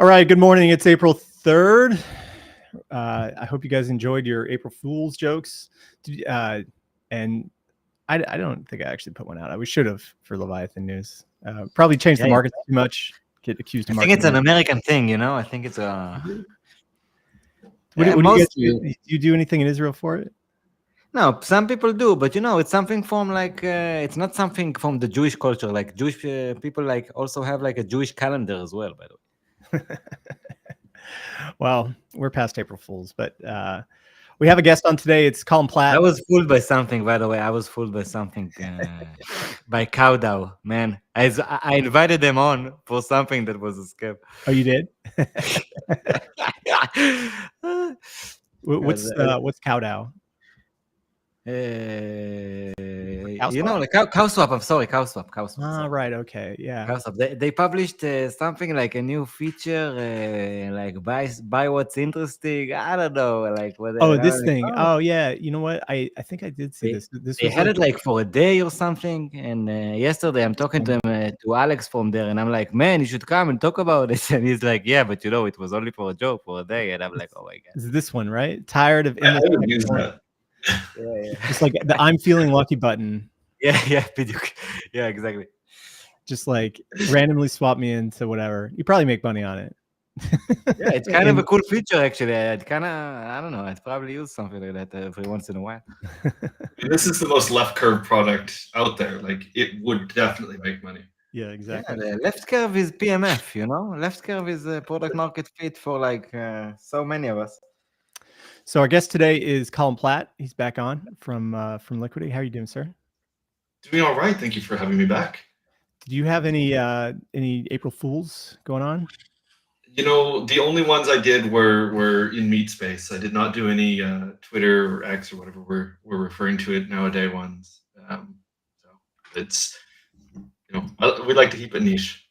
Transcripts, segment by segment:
All right, good morning. It's April 3rd. I hope you guys enjoyed your April Fool's jokes. And I don't think I actually put one out. We should have for Leviathan News. Probably changed the market too much. Get accused of marketing. I think it's an American thing, you know? I think it's a... What do you guys do? Do you do anything in Israel for it? No, some people do, but you know, it's something from like, it's not something from the Jewish culture. Like Jewish people like also have like a Jewish calendar as well, by the way. Well, we're past April Fools, but we have a guest on today. It's Colin Platt. I was fooled by something, by the way. I was fooled by something by Cowdow, man. I invited them on for something that was a scam. Oh, you did? What's Cowdow? You know, like cow swap. I'm sorry, cow swap. Ah, right. Okay, yeah. Cow swap. They published something like a new feature, like buy what's interesting. I don't know, like what. Oh, this thing. Like, oh, yeah. You know what? I think I did see this. They had it like for a day or something. And yesterday, I'm talking to him, to Alex from there, and I'm like, man, you should come and talk about this. And he's like, yeah, but you know, it was only for a joke for a day. And I'm like, oh my god. Is this one right? Tired of I would use that. Yeah. Just like the I'm feeling lucky button. Yeah, yeah, exactly. Just like randomly swap me into whatever. You probably make money on it. Yeah, it's kind of a cool feature actually. I'd kind of, I don't know, I'd probably use something like that every once in a while. This is the most left curve product out there. Like it would definitely make money. Yeah, exactly. Yeah, the left curve is PMF, you know. Left curve is a product market fit for like so many of us. So our guest today is Colin Platt. He's back on from Liquity. How are you doing, sir? Doing all right. Thank you for having me back. Did you have any April Fools going on? You know, the only ones I did were in meat space. I did not do any Twitter or X or whatever we're referring to it nowadays ones. So it's, you know, we like to keep it niche.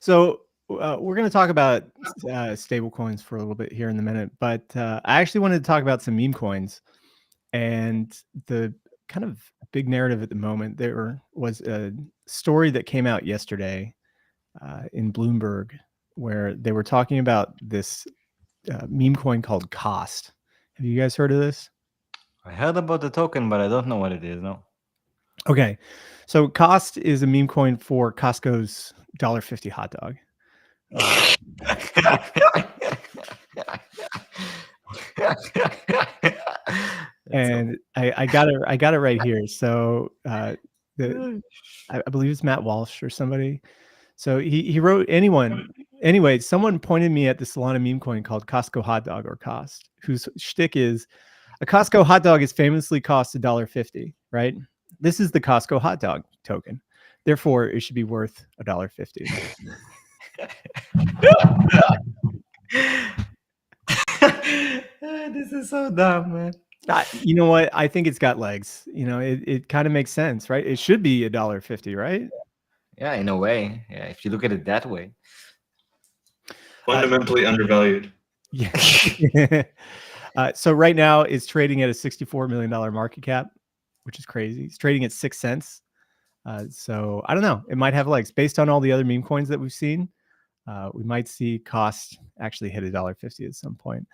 So we're going to talk about stablecoins for a little bit here in a minute, but I actually wanted to talk about some meme coins. And the kind of big narrative at the moment, there was a story that came out yesterday in Bloomberg where they were talking about this meme coin called Cost. Have you guys heard of this? I heard about the token, but I don't know what it is. No. Okay. So Cost is a meme coin for Costco's $1.50 hot dog. And I got it right here. So I believe it's Matt Walsh or somebody. So he wrote anyway, someone pointed me at the Solana meme coin called Costco hot dog or Cost, whose shtick is a Costco hot dog is famously cost $1.50, right? This is the Costco hot dog token. Therefore, it should be worth $1.50. This is so dumb, man. You know what? I think it's got legs. You know, it kind of makes sense, right? It should be $1.50, right? Yeah, in a way. Yeah, if you look at it that way. Fundamentally undervalued. Yeah. So right now it's trading at a $64 million market cap, which is crazy. It's trading at 6 cents. So I don't know. It might have legs based on all the other meme coins that we've seen. We might see Cost actually hit $1.50 at some point.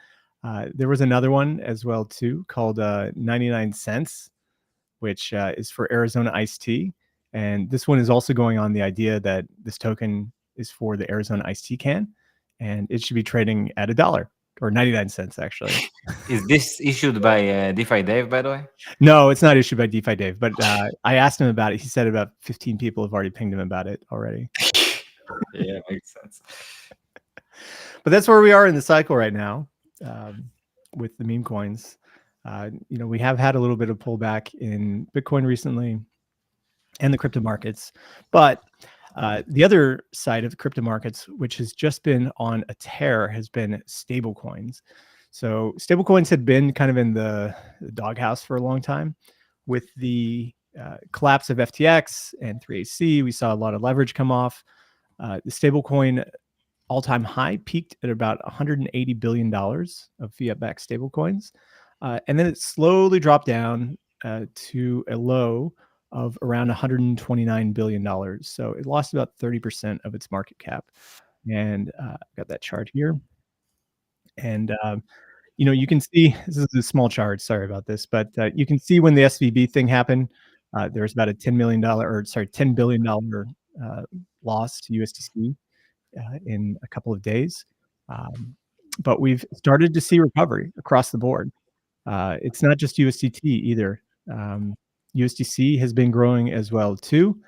There was another one as well too called 99 cents, which is for Arizona iced tea. And this one is also going on the idea that this token is for the Arizona iced tea can, and it should be trading at $1 or 99 cents actually. Is this issued by DeFi Dave, by the way? No, it's not issued by DeFi Dave, but I asked him about it. He said about 15 people have already pinged him about it already. Yeah, makes sense. But that's where we are in the cycle right now with the meme coins. You know, we have had a little bit of pullback in Bitcoin recently and the crypto markets, but the other side of the crypto markets, which has just been on a tear, has been stablecoins. So stablecoins had been kind of in the doghouse for a long time. With the collapse of FTX and 3AC, we saw a lot of leverage come off. The stablecoin all-time high peaked at about $180 billion of fiat-backed stablecoins. And then it slowly dropped down to a low of around $129 billion. So it lost about 30% of its market cap. And got that chart here. And you can see this is a small chart. Sorry about this, but you can see when the SVB thing happened, there's about a $10 billion loss to USDC in a couple of days. But we've started to see recovery across the board. It's not just USDT either. USDC has been growing as well too,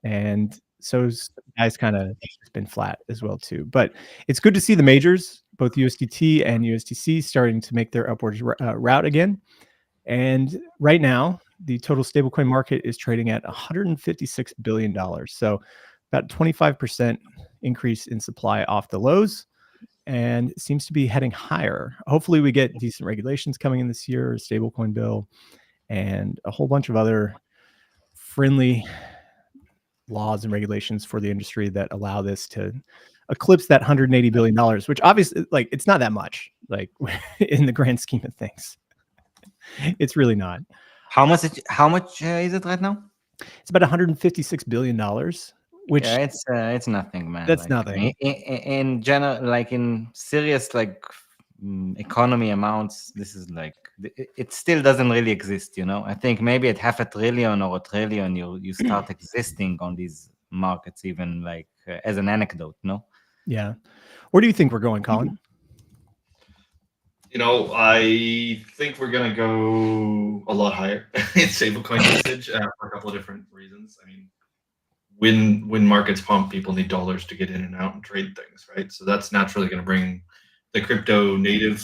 and so's guys kind of been flat as well too. But it's good to see the majors, both USDT and USDC, starting to make their upwards route again. And right now, the total stablecoin market is trading at $156 billion. So about 25% increase in supply off the lows, and it seems to be heading higher. Hopefully we get decent regulations coming in this year, a stablecoin bill, and a whole bunch of other friendly laws and regulations for the industry that allow this to eclipse that $180 billion, which obviously, like, it's not that much, like, in the grand scheme of things. It's really not. How much is it right now? It's about $156 billion, which it's nothing, man. That's like, nothing. In general, like in serious like economy amounts, this is like it still doesn't really exist. I think maybe at $500 billion or $1 trillion, you start existing on these markets, even like as an anecdote. No. Yeah. Where do you think we're going, Colin? I think we're going to go a lot higher in stablecoin usage for a couple of different reasons. I mean, when markets pump, people need dollars to get in and out and trade things, right? So that's naturally going to bring the crypto native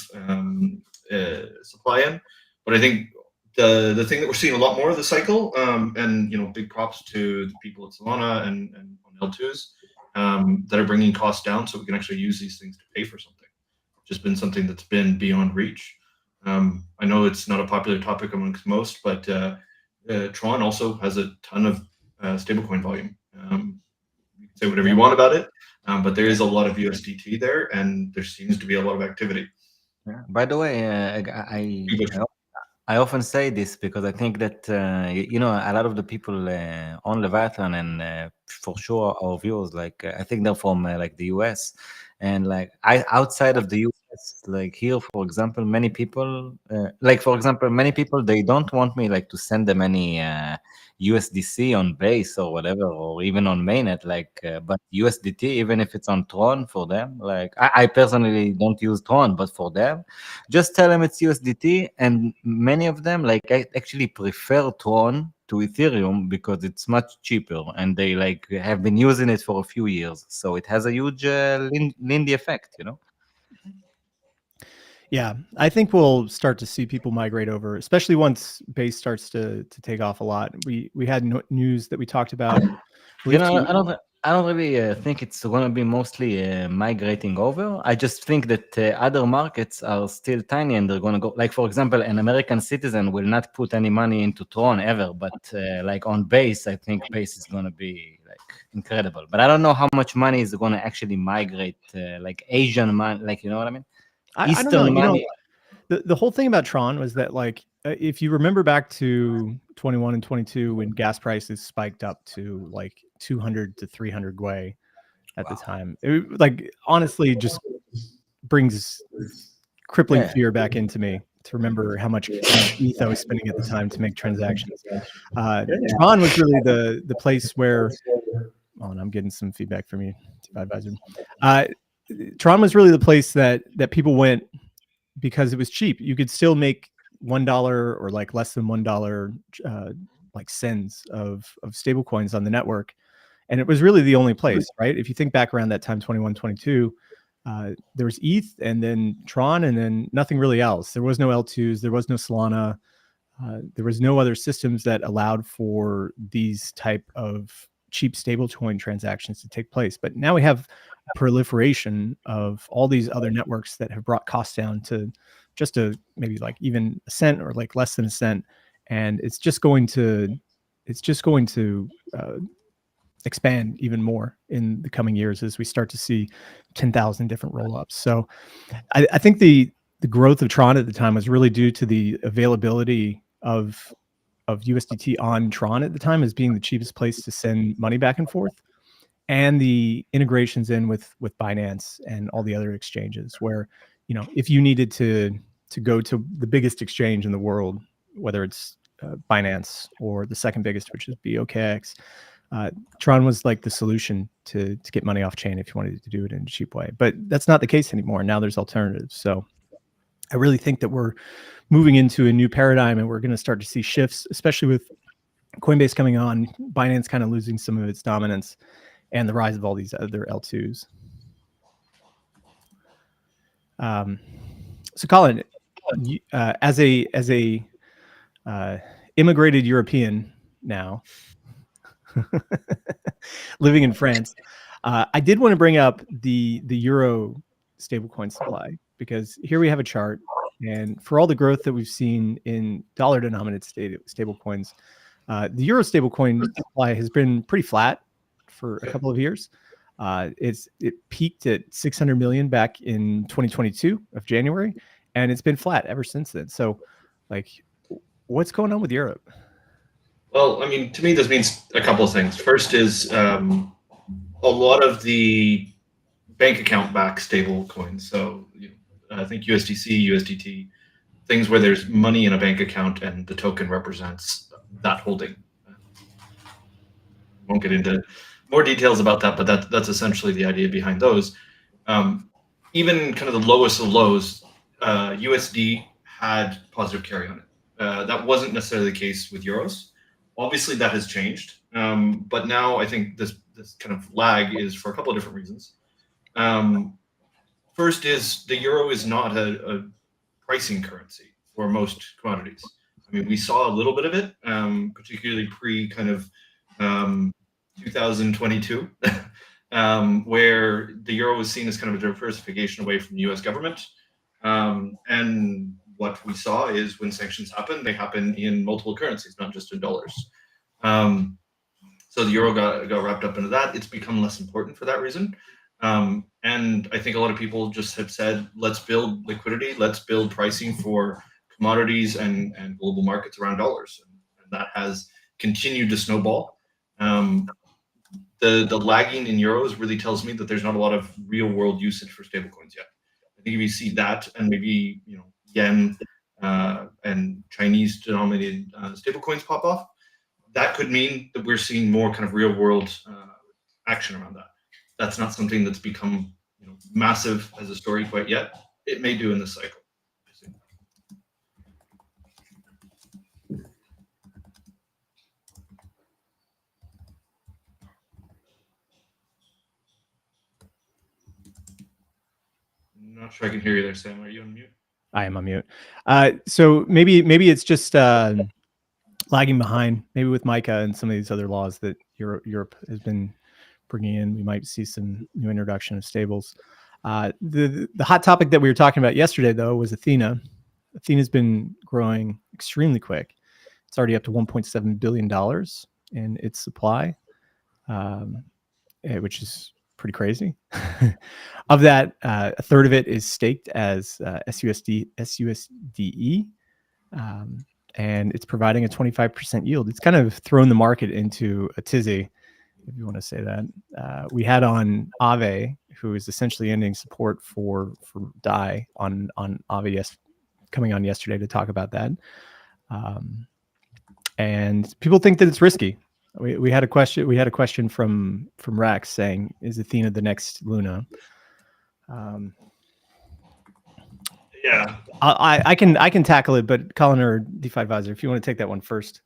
supply in. But I think the thing that we're seeing a lot more of the cycle, and big props to the people at Solana and on L2s that are bringing costs down so we can actually use these things to pay for something. Just been something that's been beyond reach. I know it's not a popular topic amongst most, but Tron also has a ton of stablecoin volume. You can say whatever you want about it, but there is a lot of USDT there, and there seems to be a lot of activity. Yeah. By the way, I often say this because I think that a lot of the people on Leviathan and for sure our viewers, like I think they're from like the US, and like outside of the US, like here, for example, many people they don't want me like to send them any USDC on base or whatever, or even on mainnet, like but USDT, even if it's on Tron, for them, like I personally don't use Tron, but for them, just tell them it's USDT, and many of them like actually prefer Tron to Ethereum because it's much cheaper, and they like have been using it for a few years, so it has a huge Lindy effect, Yeah, I think we'll start to see people migrate over, especially once base starts to take off a lot. We had news that we talked about. I don't really think it's going to be mostly migrating over. I just think that other markets are still tiny, and they're going to go. Like, for example, an American citizen will not put any money into Tron ever, but like on base, I think base is going to be like incredible. But I don't know how much money is going to actually migrate, like Asian money, like, you know what I mean? I don't know. The whole thing about Tron was that, like, if you remember back to 21 and 22, when gas prices spiked up to like 200 to 300 Gwei at the time, it, like, honestly just brings crippling fear back into me to remember how much ETH I was spending at the time to make transactions. Tron was really the place where, oh, and I'm getting some feedback from you, Advisoor. Tron was really the place that people went because it was cheap. You could still make $1 or like less than $1 like cents of stable coins on the network, and it was really the only place, right? If you think back around that time, 21, 22, there was ETH and then Tron, and then nothing really else. There was no L2s, there was no Solana, there was no other systems that allowed for these type of cheap stablecoin transactions to take place. But now we have proliferation of all these other networks that have brought costs down to just maybe like even a cent or like less than a cent, and it's just going to expand even more in the coming years as we start to see 10,000 different rollups. So I think the growth of Tron at the time was really due to the availability of USDT on Tron at the time as being the cheapest place to send money back and forth. and the integrations in with Binance and all the other exchanges, where, you know, if you needed to go to the biggest exchange in the world, whether it's Binance or the second biggest, which is BOKX, Tron was like the solution to get money off chain if you wanted to do it in a cheap way. But that's not the case anymore. Now there's alternatives. So I really think that we're moving into a new paradigm, and we're going to start to see shifts, especially with Coinbase coming on, Binance kind of losing some of its dominance, and the rise of all these other L2s. So Colin, as a immigrated European now, living in France, I did want to bring up the euro stablecoin supply, because here we have a chart, and for all the growth that we've seen in dollar-denominated stablecoins, the euro stablecoin supply has been pretty flat for a couple of years. It peaked at 600 million back in 2022 of January, and it's been flat ever since then. So, like, what's going on with Europe? Well, I mean, to me, this means a couple of things. First is a lot of the bank account backed stable coins. So I think USDC, USDT, things where there's money in a bank account and the token represents that holding. Won't get into more details about that, but that's essentially the idea behind those. Even kind of the lowest of lows, USD had positive carry on it. That wasn't necessarily the case with euros. Obviously, that has changed, but now I think this kind of lag is for a couple of different reasons. First is the euro is not a pricing currency for most commodities. I mean, we saw a little bit of it, particularly pre kind of 2022, where the euro was seen as kind of a diversification away from the US government. And what we saw is when sanctions happen, they happen in multiple currencies, not just in dollars. So the euro got wrapped up into that. It's become less important for that reason. And I think a lot of people just have said, let's build liquidity, let's build pricing for commodities and global markets around dollars. And that has continued to snowball. The lagging in euros really tells me that there's not a lot of real world usage for stablecoins yet. I think if you see that and maybe yen and Chinese denominated stablecoins pop off, that could mean that we're seeing more kind of real world action around that. That's not something that's become massive as a story quite yet. It may do in this cycle. I'm not sure I can hear you there, Sam. Are you on mute? I am on mute. So maybe it's just lagging behind, maybe with MiCA and some of these other laws that Europe has been bringing in. We might see some new introduction of stables. The hot topic that we were talking about yesterday, though, was Athena. Athena's been growing extremely quick. It's already up to $1.7 billion in its supply, which is pretty crazy. Of that, a third of it is staked as SUSDE, and it's providing a 25% yield. It's kind of thrown the market into a tizzy, if you want to say that. We had on Aave, who is essentially ending support for DAI on Aave coming on yesterday to talk about that. And people think that it's risky. We had a question. We had a question from Rex saying, "Is Athena the next Luna?" Yeah, I can tackle it, but Colin or DeFi Advisor, if you want to take that one first.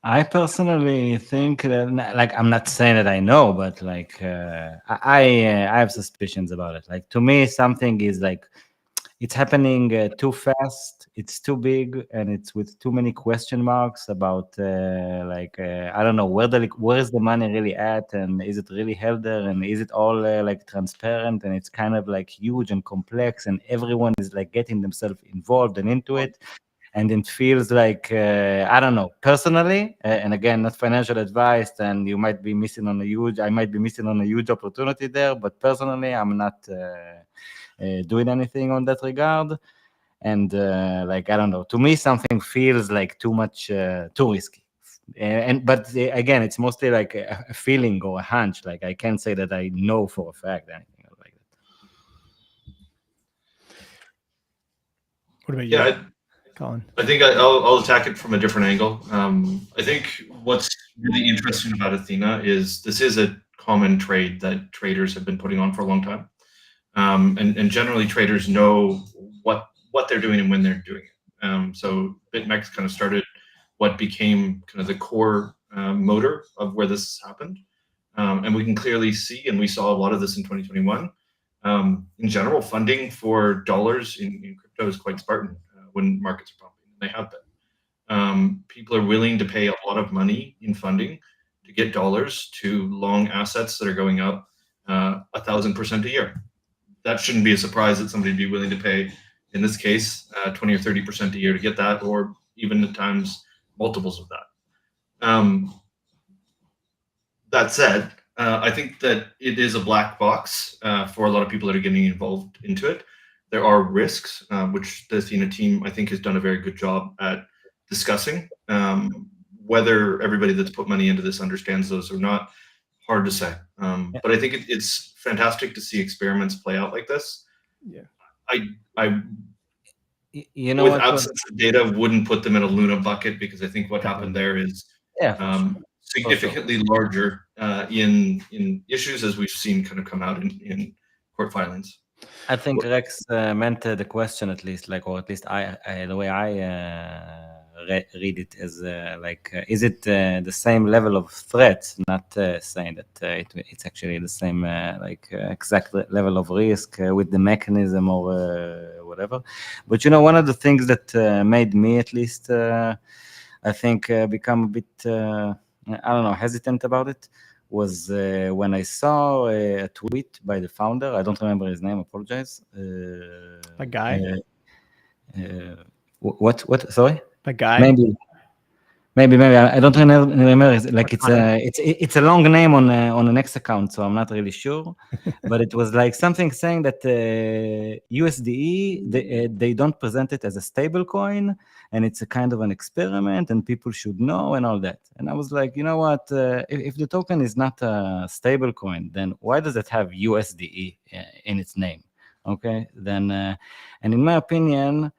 I personally think that, like, I'm not saying that I know, but like I have suspicions about it. Like, to me, something is like it's happening too fast, it's too big, and it's with too many question marks about I don't know where is the money really at, and is it really held there, and is it all like transparent, and it's kind of like huge and complex, and everyone is like getting themselves involved and into it. And it feels like, I don't know, personally, and again, not financial advice, and you might be missing on I might be missing on a huge opportunity there, but personally, I'm not doing anything on that regard. And I don't know, to me, something feels like too much, too risky. But again, it's mostly like a feeling or a hunch. Like I can't say that I know for a fact anything like that. What about you, Colin? I think I'll attack it from a different angle. I think what's really interesting about Athena is this is a common trade that traders have been putting on for a long time. And generally traders know what they're doing and when they're doing it. So BitMEX kind of started what became kind of the core motor of where this happened. And we can clearly see, and we saw a lot of this in 2021. In general, funding for dollars in crypto is quite Spartan when markets are pumping. They have been. People are willing to pay a lot of money in funding to get dollars to long assets that are going up 1,000% a year. That shouldn't be a surprise that somebody would be willing to pay, in this case, 20 or 30% a year to get that, or even at times multiples of that. That said, I think that it is a black box for a lot of people that are getting involved into it. There are risks, which the Athena team, I think, has done a very good job at discussing. Whether everybody that's put money into this understands those or not, hard to say. But I think it's fantastic to see experiments play out like this. Yeah. I you know, with absence of data, wouldn't put them in a Luna bucket, because I think what happened there is significantly larger in issues, as we've seen kind of come out in court filings. I think Rex meant the question, at least, like, or at least the way I read it as is it the same level of threat? Not saying that it's actually the same exact level of risk with the mechanism or whatever. But you know, one of the things that made me, at least, I think, become a bit I don't know, hesitant about it was when I saw a tweet by the founder. I don't remember his name. Apologize. A guy. What? Sorry. A guy. Maybe I don't remember. It's a long name on an X account, so I'm not really sure. But it was like something saying that USDE they don't present it as a stable coin, and it's a kind of an experiment, and people should know and all that. And I was like, you know what? If the token is not a stable coin, then why does it have USDE in its name? Okay, then and in my opinion,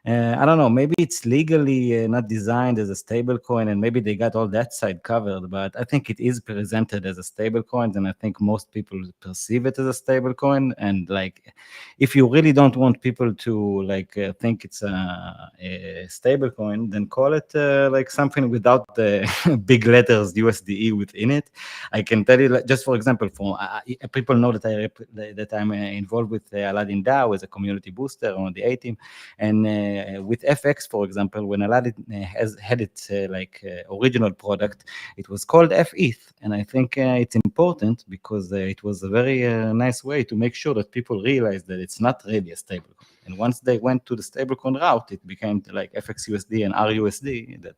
I don't know, maybe it's legally not designed as a stable coin, and maybe they got all that side covered, but I think it is presented as a stable coin, and I think most people perceive it as a stable coin. And like, if you really don't want people to think it's a stable coin, then call it like something without the big letters USDE within it. I can tell you, just for example, people know that I'm involved with Aladdin DAO as a community booster on the A team, and with FX, for example, when Aladdin had its original product, it was called FETH, and I think it's important because it was a very nice way to make sure that people realize that it's not really a stablecoin. And once they went to the stablecoin route, it became like FXUSD and RUSD. That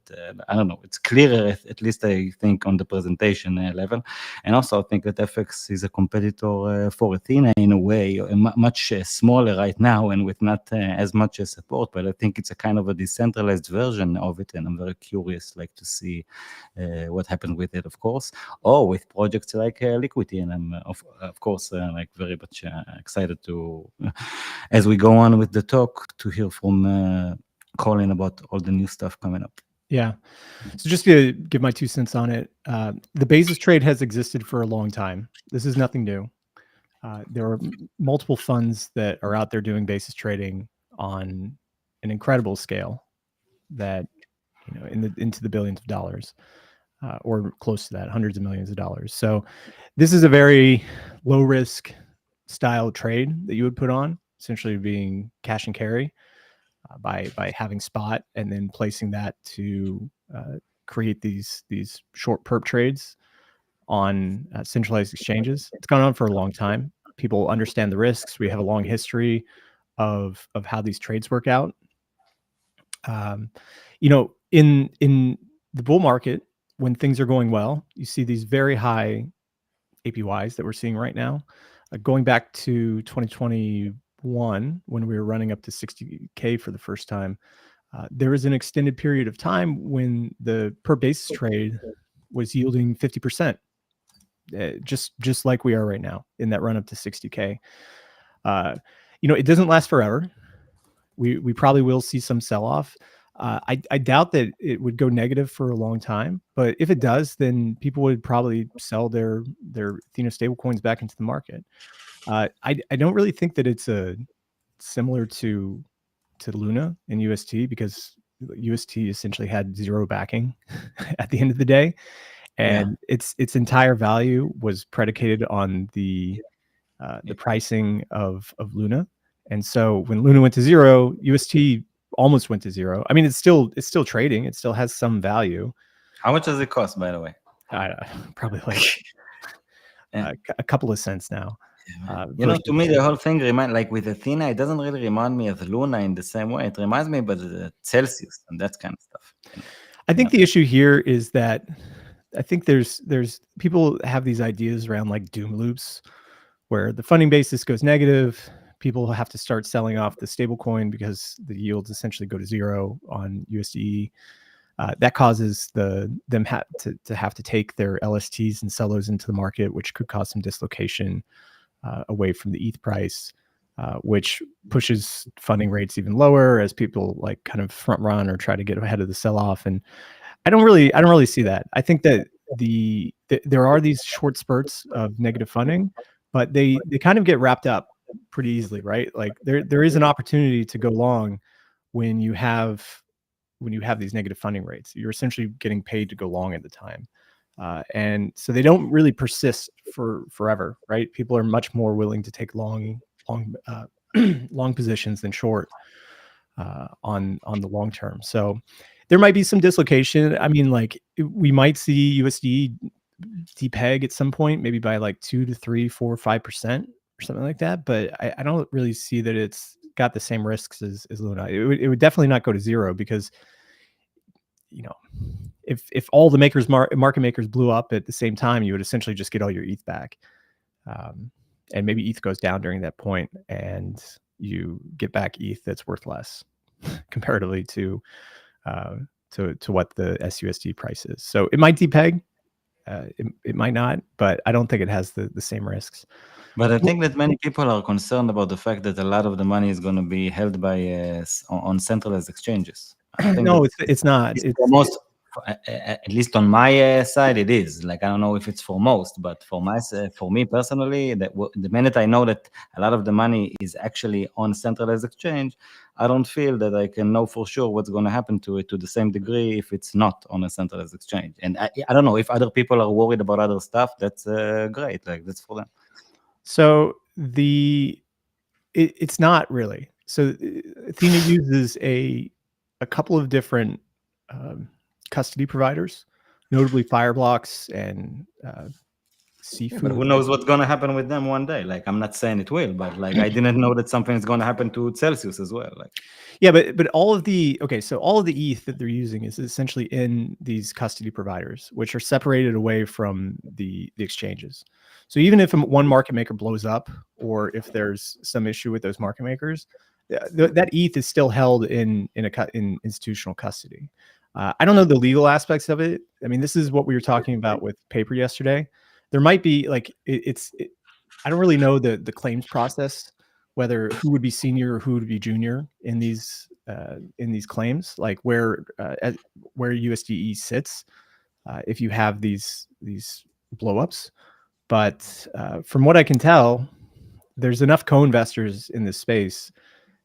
I don't know, it's clearer, at least I think, on the presentation level. And also, I think that FX is a competitor for Athena in a way, much smaller right now, and with not as much support. But I think it's a kind of a decentralized version of it, and I'm very curious, to see what happened with it, of course, or with projects like Liquity. And I'm of course very much excited to, as we go on with the talk, to hear from Colin about all the new stuff coming up. Yeah. So just to give my 2 cents on it, the basis trade has existed for a long time. This is nothing new. There are multiple funds that are out there doing basis trading on an incredible scale that, into the billions of dollars, or close to that, hundreds of millions of dollars. So this is a very low risk style trade that you would put on, essentially being cash and carry by having spot and then placing that to create these short perp trades on centralized exchanges. It's gone on for a long time. People understand the risks. We have a long history of how these trades work out. In the bull market, when things are going well, you see these very high APYs that we're seeing right now. Going back to 2021, when we were running up to 60K for the first time, There was an extended period of time when the per basis trade was yielding 50%, just like we are right now in that run up to 60K. It doesn't last forever. We probably will see some sell off. I doubt that it would go negative for a long time, but if it does, then people would probably sell their Athena stablecoins back into the market. I don't really think that it's similar to Luna and UST, because UST essentially had zero backing at the end of the day, and its entire value was predicated on the pricing of Luna. And so when Luna went to zero, UST almost went to zero. I mean, it's still trading. It still has some value. How much does it cost, by the way? Probably like a couple of cents now. To me, the whole thing with Athena, it doesn't really remind me of Luna in the same way. It reminds me about Celsius and that kind of stuff. I think the issue here is that I think there's people have these ideas around like doom loops, where the funding basis goes negative. People have to start selling off the stablecoin because the yields essentially go to zero on USDE. That causes them to have to take their LSTs and sell those into the market, which could cause some dislocation away from the ETH price, which pushes funding rates even lower as people like kind of front run or try to get ahead of the sell off. And I don't really see that. I think that there are these short spurts of negative funding, but they kind of get wrapped up pretty easily, right? Like there is an opportunity to go long when you have these negative funding rates. You're essentially getting paid to go long at the time. And so they don't really persist for forever, right? People are much more willing to take long positions than short on the long term. So there might be some dislocation. I mean, like we might see USD depeg at some point, maybe by like 2 to 3, 4, 5% or something like that. But I don't really see that it's got the same risks as Luna. It would definitely not go to zero, because if all the market makers blew up at the same time, you would essentially just get all your ETH back. And maybe ETH goes down during that point and you get back ETH that's worth less comparatively to what the SUSD price is. So it might depeg, it might not, but I don't think it has the same risks. But I think that many people are concerned about the fact that a lot of the money is going to be held by on centralized exchanges. I think no, it's not. It's almost, at least on my side, it is. Like, I don't know if it's for most, but for me personally, the minute I know that a lot of the money is actually on centralized exchange, I don't feel that I can know for sure what's going to happen to it to the same degree if it's not on a centralized exchange. And I don't know if other people are worried about other stuff. That's great. Like, that's for them. So it's not really. So Athena uses a couple of different custody providers, notably Fireblocks and Seafood. But who knows what's going to happen with them one day? Like, I'm not saying it will, but like I didn't know that something is going to happen to Celsius as well. Like, yeah, but all of the ETH that they're using is essentially in these custody providers, which are separated away from the exchanges. So even if one market maker blows up, or if there's some issue with those market makers, that ETH is still held in institutional custody. I don't know the legal aspects of it. I mean, this is what we were talking about with paper yesterday. There might be like I don't really know the claims process, whether who would be senior or who would be junior in these claims, like where USDE sits if you have these blowups. But from what I can tell, there's enough co-investors in this space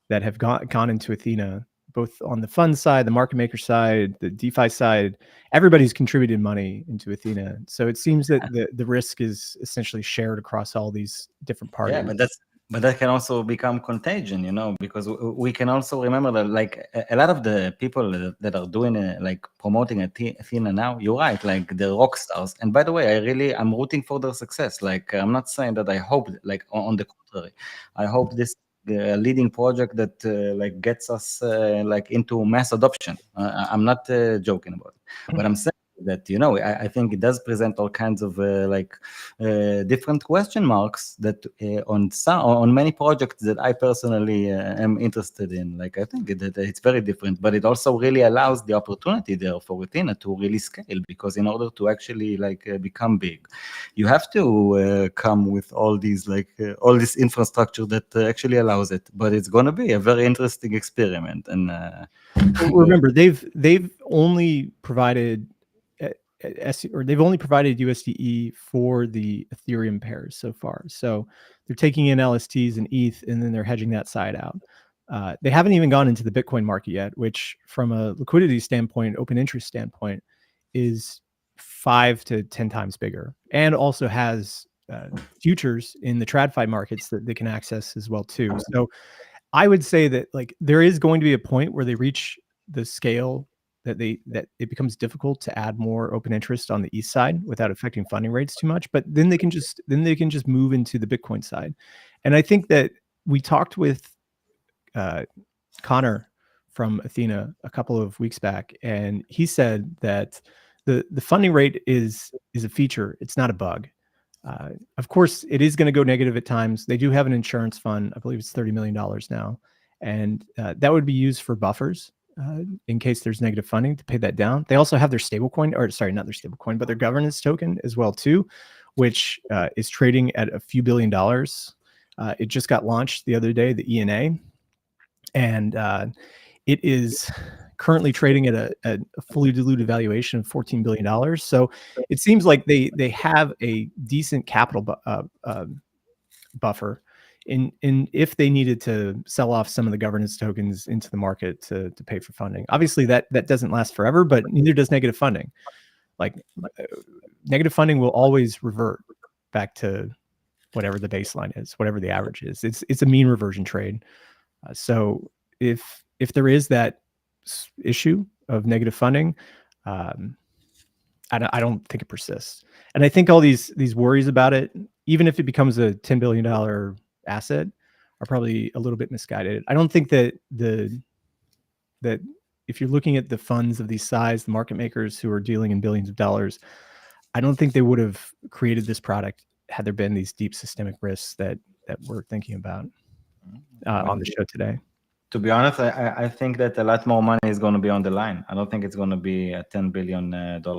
that have gone into Athena, both on the fund side, the market maker side, the DeFi side. Everybody's contributed money into Athena. So it seems that the risk is essentially shared across all these different parties. Yeah, but that can also become contagion, because we can also remember that like a lot of the people that are doing like promoting Athena now, you're right, like the rock stars. And by the way, I'm rooting for their success. Like, I'm not saying that I hope, like on the contrary, I hope this leading project that like gets us like into mass adoption. I'm not joking about it. What I'm saying that, I think it does present all kinds of different question marks that on many projects that I personally am interested in. Like, I think that it's very different, but it also really allows the opportunity there for Athena to really scale, because in order to actually become big, you have to come with all these all this infrastructure that actually allows it. But it's going to be a very interesting experiment. And remember, they've only provided they've only provided USDE for the Ethereum pairs so far. So they're taking in LSTs and ETH, and then they're hedging that side out. They haven't even gone into the Bitcoin market yet, which from a liquidity standpoint, open interest standpoint, is 5 to 10 times bigger, and also has futures in the TradFi markets that they can access as well too. So I would say that there is going to be a point where they reach the scale that it becomes difficult to add more open interest on the east side without affecting funding rates too much. But then they can just move into the Bitcoin side. And I think that we talked with Connor from Athena a couple of weeks back, and he said that the funding rate is a feature. It's not a bug. Of course, it is going to go negative at times. They do have an insurance fund. I believe it's $30 million now. And that would be used for buffers in case there's negative funding to pay that down. They also have their stablecoin, or sorry, not their stablecoin, but their governance token as well too, which is trading at a few $1 billion. It just got launched the other day, the ENA. And it is currently trading at a fully diluted valuation of $14 billion. So it seems like they have a decent capital buffer in if they needed to sell off some of the governance tokens into the market to pay for funding. Obviously, that doesn't last forever, but neither does negative funding. Negative funding will always revert back to whatever the baseline is, whatever the average is. It's a mean reversion trade. So if there is that issue of negative funding, I don't think it persists. And I think all these worries about it, even if it becomes a $10 billion asset, are probably a little bit misguided. I don't think that that if you're looking at the funds of these size, the market makers who are dealing in billions of dollars, I don't think they would have created this product had there been these deep systemic risks that we're thinking about on the show today. To be honest, I think that a lot more money is going to be on the line. I don't think it's going to be a $10 billion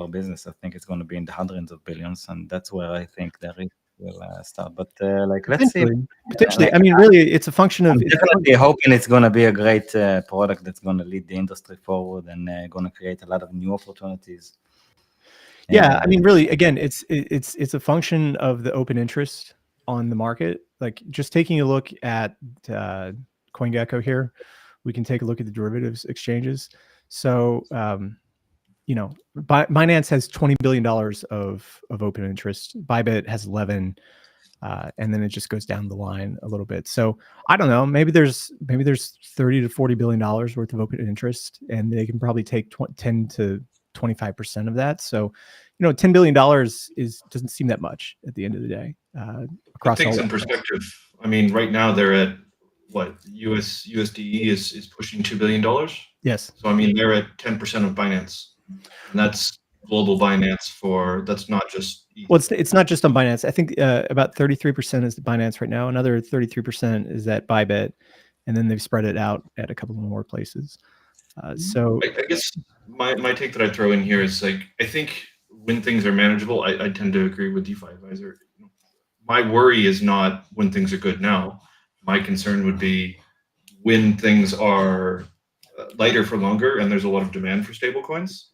business. I think it's going to be in the hundreds of billions, and that's where I think the risk will start. But let's see. Potentially, I mean, really, it's a function of. I'm definitely hoping it's going to be a great product that's going to lead the industry forward and going to create a lot of new opportunities. Yeah, I mean, really, again, it's a function of the open interest on the market. Like, just taking a look at CoinGecko here, we can take a look at the derivatives exchanges. So, Binance has $20 billion of open interest. Bybit has 11, and then it just goes down the line a little bit. So I don't know. Maybe there's 30 to $40 billion worth of open interest, and they can probably take 10 to 25% of that. So, $10 billion doesn't seem that much at the end of the day. Put things in perspective. I mean, right now they're at what USDE is pushing $2 billion. Yes. So I mean, they're at 10% of Binance, and that's global Binance. That's not just. Well, it's not just on Binance. I think about 33% is Binance right now. Another 33% is at Bybit, and then they've spread it out at a couple more places. So I guess my take that I throw in here is I think when things are manageable, I tend to agree with DeFi Advisor. My worry is not when things are good now. My concern would be when things are lighter for longer and there's a lot of demand for stablecoins,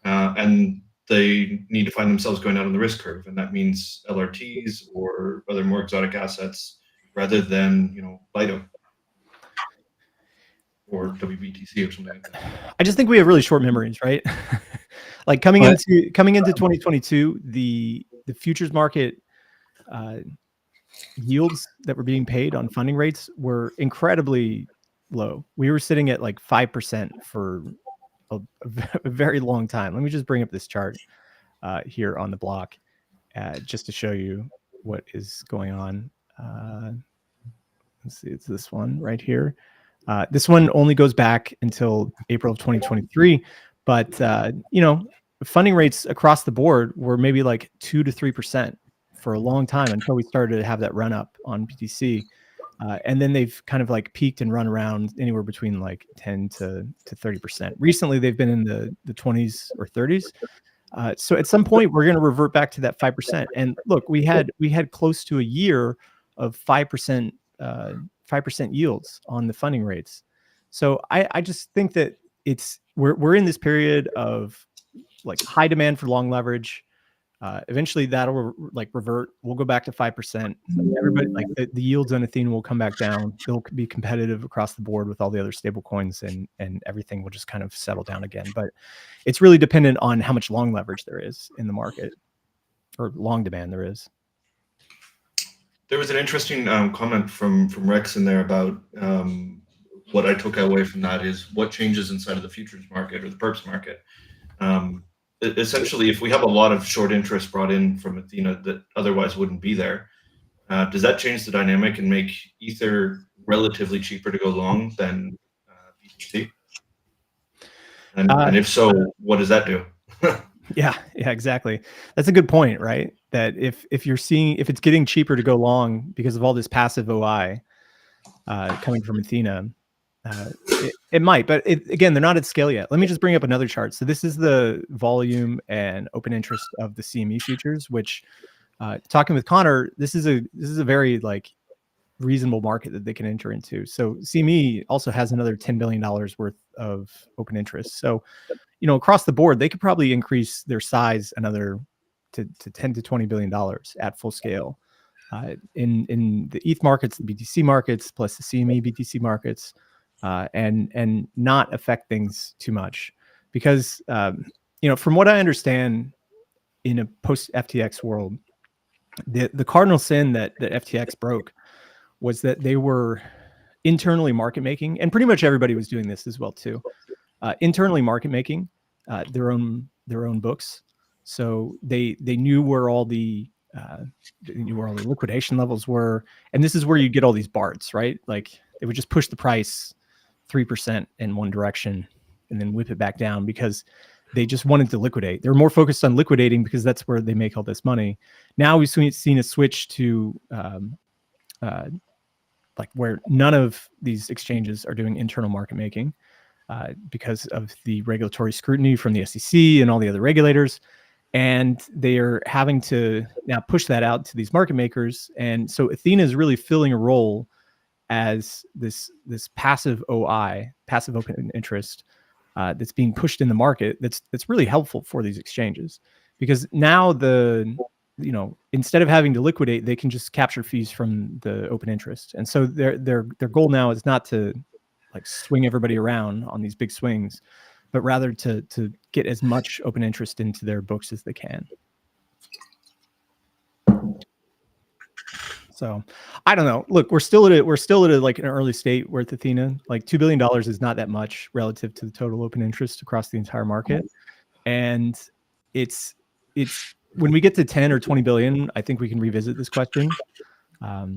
and they need to find themselves going out on the risk curve, and that means LRTs or other more exotic assets rather than Lido or WBTC or something like that. I just think we have really short memories, right? Like coming into 2022, the futures market yields that were being paid on funding rates were incredibly low. We were sitting at like 5% for a very long time. Let me just bring up this chart here on the block just to show you what is going on. Let's see, it's this one right here. This one only goes back until April of 2023, but funding rates across the board were maybe like 2 to 3% for a long time until we started to have that run up on BTC. And then they've kind of like peaked and run around anywhere between like 10 to 30%. Recently, they've been in the 20s or 30s. So at some point, we're going to revert back to that 5%. And look, we had close to a year of 5% yields on the funding rates. So I just think that we're in this period of like high demand for long leverage. Eventually that'll like revert. We'll go back to 5%. Everybody, like the yields on Athena will come back down. They'll be competitive across the board with all the other stable coins, and everything will just kind of settle down again. But it's really dependent on how much long leverage there is in the market, or long demand there is. There was an interesting comment from Rex in there about what I took away from that is what changes inside of the futures market or the perps market. Essentially, if we have a lot of short interest brought in from Athena that otherwise wouldn't be there, does that change the dynamic and make Ether relatively cheaper to go long than BTC? And if so, what does that do? Yeah, exactly. That's a good point, right? That if it's getting cheaper to go long because of all this passive OI coming from Athena, it might, but again, they're not at scale yet. Let me just bring up another chart. So this is the volume and open interest of the CME futures, which talking with Connor, this is a very like reasonable market that they can enter into. So CME also has another $10 billion worth of open interest. So, you know, across the board, they could probably increase their size another to $10 to $20 billion at full scale. In the ETH markets, the BTC markets, plus the CME BTC markets, and not affect things too much, because you know, from what I understand, in a post FTX world, the cardinal sin that FTX broke was that they were internally market making, and pretty much everybody was doing this as well too. Internally market making their own books, so they knew where all the liquidation levels were, and this is where you get all these bards, right? Like they would just push the price 3% in one direction and then whip it back down because they just wanted to liquidate. They're more focused on liquidating because that's where they make all this money. Now we've seen a switch to like where none of these exchanges are doing internal market making because of the regulatory scrutiny from the SEC and all the other regulators. And they are having to now push that out to these market makers. And so Athena is really filling a role as this passive OI, passive open interest, that's being pushed in the market. That's really helpful for these exchanges, because now instead of having to liquidate, they can just capture fees from the open interest. And so their goal now is not to like swing everybody around on these big swings, but rather to get as much open interest into their books as they can. So I don't know. Look, we're still at like an early state with Athena. Like $2 billion is not that much relative to the total open interest across the entire market. And it's when we get to 10 or 20 billion, I think we can revisit this question. But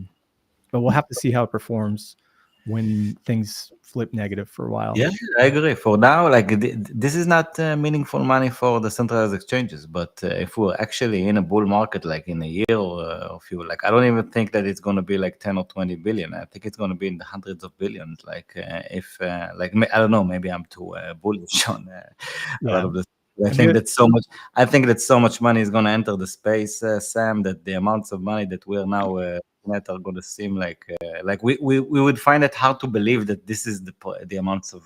we'll have to see how it performs when things flip negative for a while. Yeah, I agree. For now, like this is not meaningful money for the centralized exchanges. But if we're actually in a bull market, like in a year or few, like I don't even think that it's going to be like 10 or 20 billion. I think it's going to be in the hundreds of billions. Like if like I don't know, maybe I'm too bullish on a lot of this. I think that so much money is going to enter the space, Sam, that the amounts of money that we're now net are going to seem like we would find it hard to believe that this is the amounts of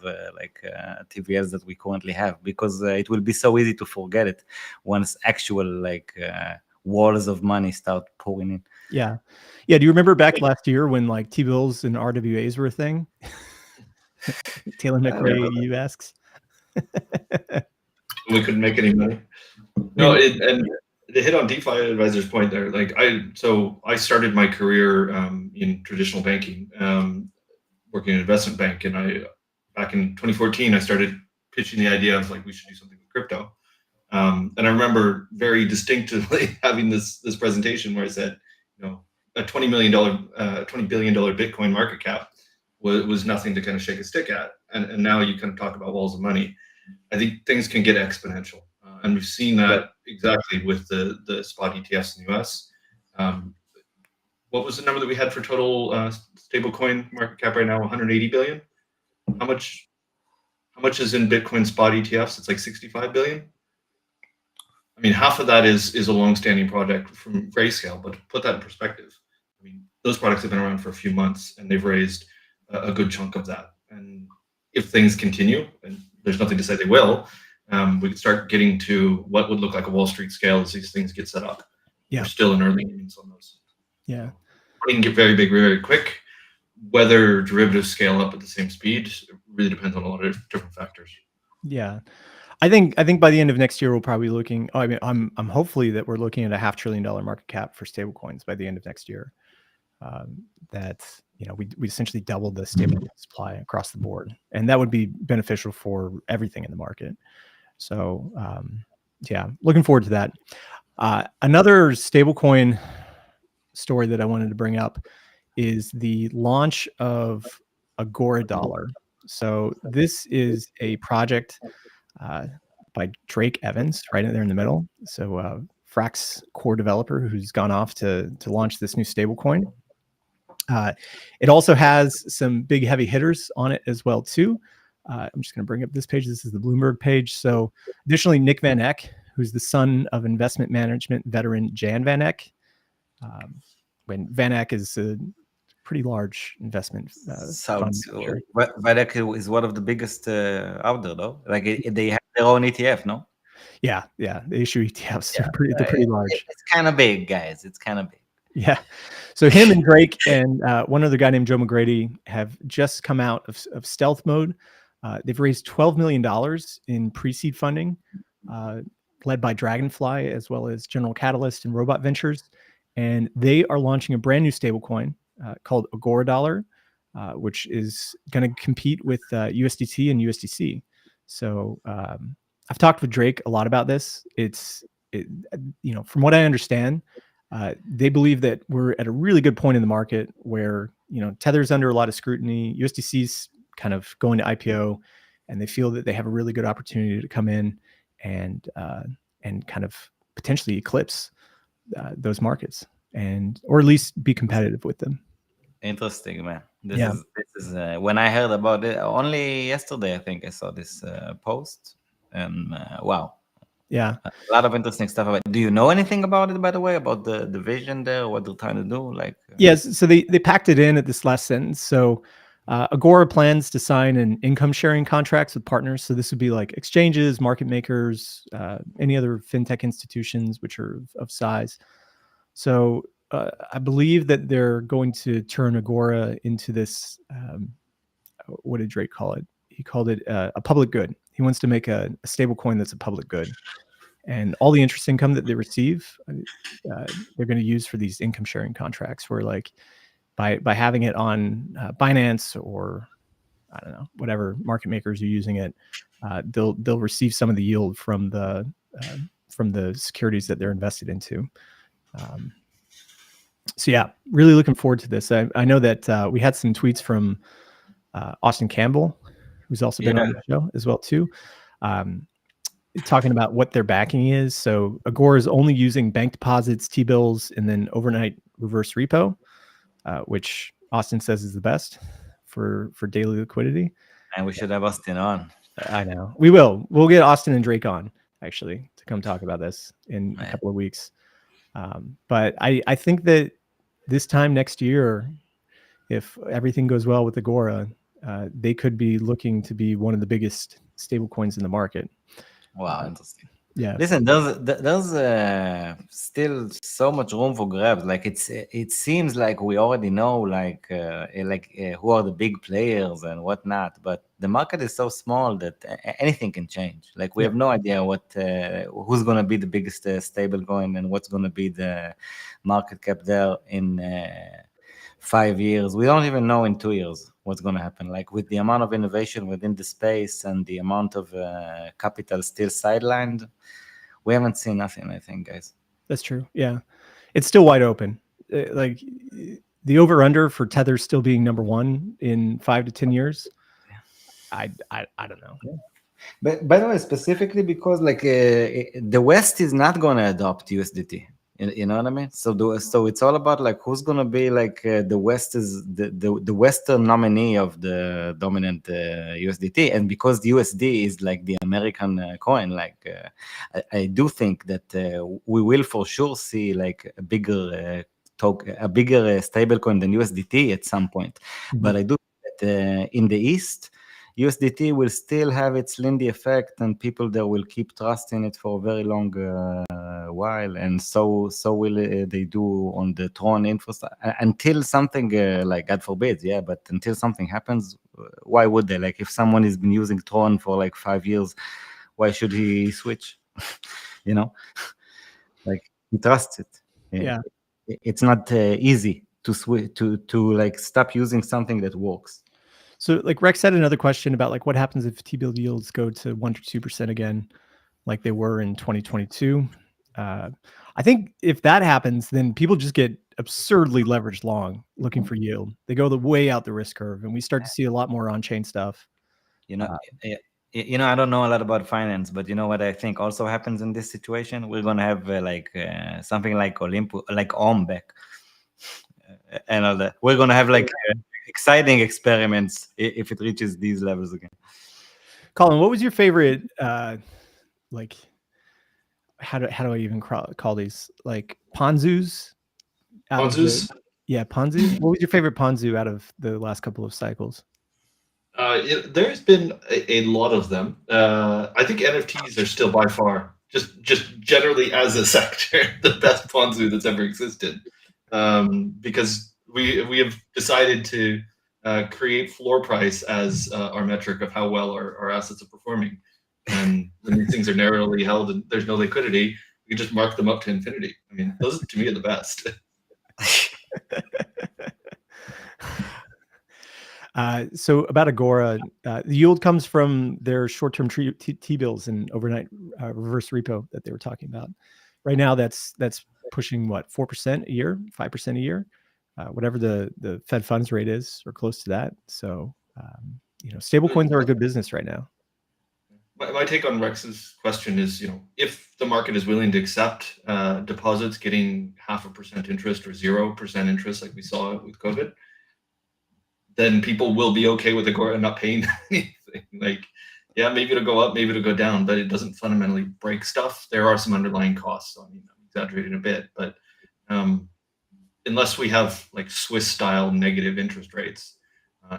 TVLs that we currently have, because it will be so easy to forget it once actual walls of money start pouring in. Yeah. Do you remember back last year when like T-bills and RWAs were a thing? Taylor McRae, you asks. We couldn't make any money. No, and to hit on DeFi advisor's point there, like I started my career in traditional banking, working in an investment bank, and back in 2014 I started pitching the idea of like we should do something with crypto. And I remember very distinctively having this presentation where I said, you know, a $20 billion Bitcoin market cap was nothing to kind of shake a stick at, and now you kind of talk about walls of money. I think things can get exponential, and we've seen that exactly with the spot ETFs in the US. What was the number that we had for total stablecoin market cap right now? 180 billion. How much is in Bitcoin spot ETFs? It's like 65 billion. I mean, half of that is a long-standing project from Grayscale, but to put that in perspective, I mean, those products have been around for a few months and they've raised a good chunk of that. And if things continue, and there's nothing to say they will, we could start getting to what would look like a Wall Street scale as these things get set up. Yeah. We're still in early innings on those. Yeah. They can get very big, very quick. Whether derivatives scale up at the same speed really depends on a lot of different factors. Yeah. I think by the end of next year, we'll probably be looking, I mean, I'm hopefully that we're looking at a $500 billion market cap for stablecoins by the end of next year. That, you know, we essentially doubled the stablecoin supply across the board, and that would be beneficial for everything in the market. So, yeah, looking forward to that. Another stablecoin story that I wanted to bring up is the launch of Agora Dollar. So this is a project by Drake Evans, right there in the middle. So Frax core developer who's gone off to launch this new stablecoin. It also has some big heavy hitters on it as well too. I'm just going to bring up this page. This is the Bloomberg page. So additionally, Nick Van Eck, who's the son of investment management veteran Jan Van Eck. When Van Eck is a pretty large investment fund manager. Van Eck is one of the biggest out there, though. Like they have their own ETF, no? Yeah, they issue ETFs. Yeah, they're pretty large. It's kind of big, guys. It's kind of big. Yeah. So him and Drake and one other guy named Joe McGrady have just come out of stealth mode. They've raised $12 million in pre-seed funding, led by Dragonfly as well as General Catalyst and Robot Ventures. And they are launching a brand new stablecoin called Agora Dollar, which is going to compete with USDT and USDC. So I've talked with Drake a lot about this. You know, from what I understand, they believe that we're at a really good point in the market where, you know, Tether's under a lot of scrutiny, USDC's kind of going to IPO, and they feel that they have a really good opportunity to come in and kind of potentially eclipse those markets, or at least be competitive with them. Interesting, man. This is when I heard about it only yesterday. I think I saw this post, and wow. Yeah, a lot of interesting stuff about it. Do you know anything about it, by the way, about the vision there, what they're trying to do? Like, yes, so they packed it in at this last sentence. So Agora plans to sign an income sharing contracts with partners. So this would be like exchanges, market makers, any other fintech institutions which are of size. So I believe that they're going to turn Agora into this, what did Drake call it? He called it a public good. He wants to make a stable coin that's a public good. And all the interest income that they receive, they're going to use for these income sharing contracts where, like, by having it on Binance or, I don't know, whatever market makers are using it, they'll receive some of the yield from the securities that they're invested into. So yeah, really looking forward to this. I know that we had some tweets from Austin Campbell, who's also been on the show as well too, talking about what their backing is. So Agora is only using bank deposits, T-bills, and then overnight reverse repo, which Austin says is the best for daily liquidity. And we should have Austin on. I know. We will. We'll get Austin and Drake on, actually, to come talk about this in a couple of weeks. But I think that this time next year, if everything goes well with Agora, they could be looking to be one of the biggest stable coins in the market. Wow, interesting. Yeah. Listen, there's still so much room for grabs. Like it seems like we already know like who are the big players and whatnot, but the market is so small that anything can change. Like we have no idea who's going to be the biggest stable coin and what's going to be the market cap there in 5 years. We don't even know in 2 years what's going to happen. Like with the amount of innovation within the space and the amount of capital still sidelined, we haven't seen nothing, I think, guys. That's true. Yeah. It's still wide open. Like the over under for Tether still being number one in 5 to 10 years. I don't know. But by the way, specifically because like the West is not gonna adopt USDT. You know what I mean? So it's all about like who's gonna be like the West is the Western nominee of the dominant USDT, and because the USD is like the American coin, like I do think that we will for sure see like a bigger stablecoin than USDT at some point. But I do think that in the East, USDT will still have its Lindy effect, and people there will keep trusting it for a very long while, and so will they do on the Tron infrastructure until something like God forbid, but until something happens, why would they? Like if someone has been using Tron for like 5 years, why should he switch? You know, like he trusts it. Yeah. It's not easy to switch to like stop using something that works. So like Rex had another question about like what happens if T-bill yields go to 1 to 2% again, like they were in 2022. I think if that happens, then people just get absurdly leveraged long looking for yield. They go way out the risk curve, and we start to see a lot more on-chain stuff. You know, I don't know a lot about finance, but you know what I think also happens in this situation? We're gonna have something like Olympus, like OM back, and all that. We're gonna have like exciting experiments if it reaches these levels again. Colin, what was your favorite like how do I even call these, like Ponzus? Ponzus? Ponzu. What was your favorite Ponzu out of the last couple of cycles? There's been a lot of them. I think NFTs are still by far, just generally as a sector, the best Ponzu that's ever existed, because we have decided to create floor price as our metric of how well our assets are performing. And when these things are narrowly held and there's no liquidity, we just mark them up to infinity. I mean, those to me are the best. So about Agora, the yield comes from their short-term T-bills and overnight reverse repo that they were talking about. Right now, that's pushing what, 4% a year, 5% a year, whatever the Fed funds rate is, or close to that. So stablecoins are a good business right now. My take on Rex's question is, if the market is willing to accept deposits getting 0.5% interest or 0% interest, like we saw with COVID, then people will be okay with Agora not paying anything. Like, maybe it'll go up, maybe it'll go down, but it doesn't fundamentally break stuff. There are some underlying costs. I mean, I'm exaggerating a bit, but unless we have like Swiss-style negative interest rates,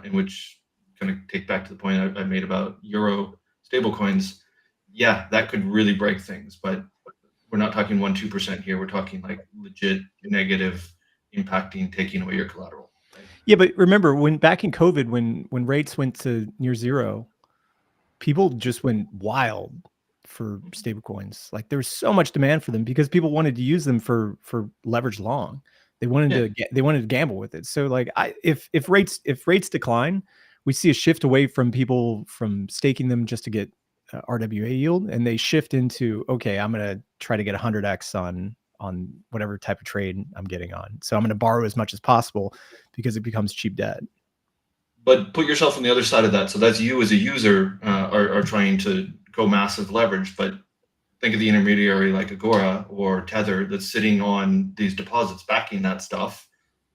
in which kind of take back to the point I made about Euro stablecoins, that could really break things. But we're not talking 1-2% here. We're talking like legit negative, impacting, taking away your collateral. Right? Yeah, but remember when back in COVID, when rates went to near zero, people just went wild for stablecoins. Like there was so much demand for them because people wanted to use them for leverage long. They wanted to gamble with it. So like if rates decline, we see a shift away from people from staking them just to get RWA yield, and they shift into, okay, I'm going to try to get 100x on whatever type of trade I'm getting on. So I'm going to borrow as much as possible because it becomes cheap debt. But put yourself on the other side of that. So that's you as a user are trying to go massive leverage, but think of the intermediary like Agora or Tether that's sitting on these deposits backing that stuff.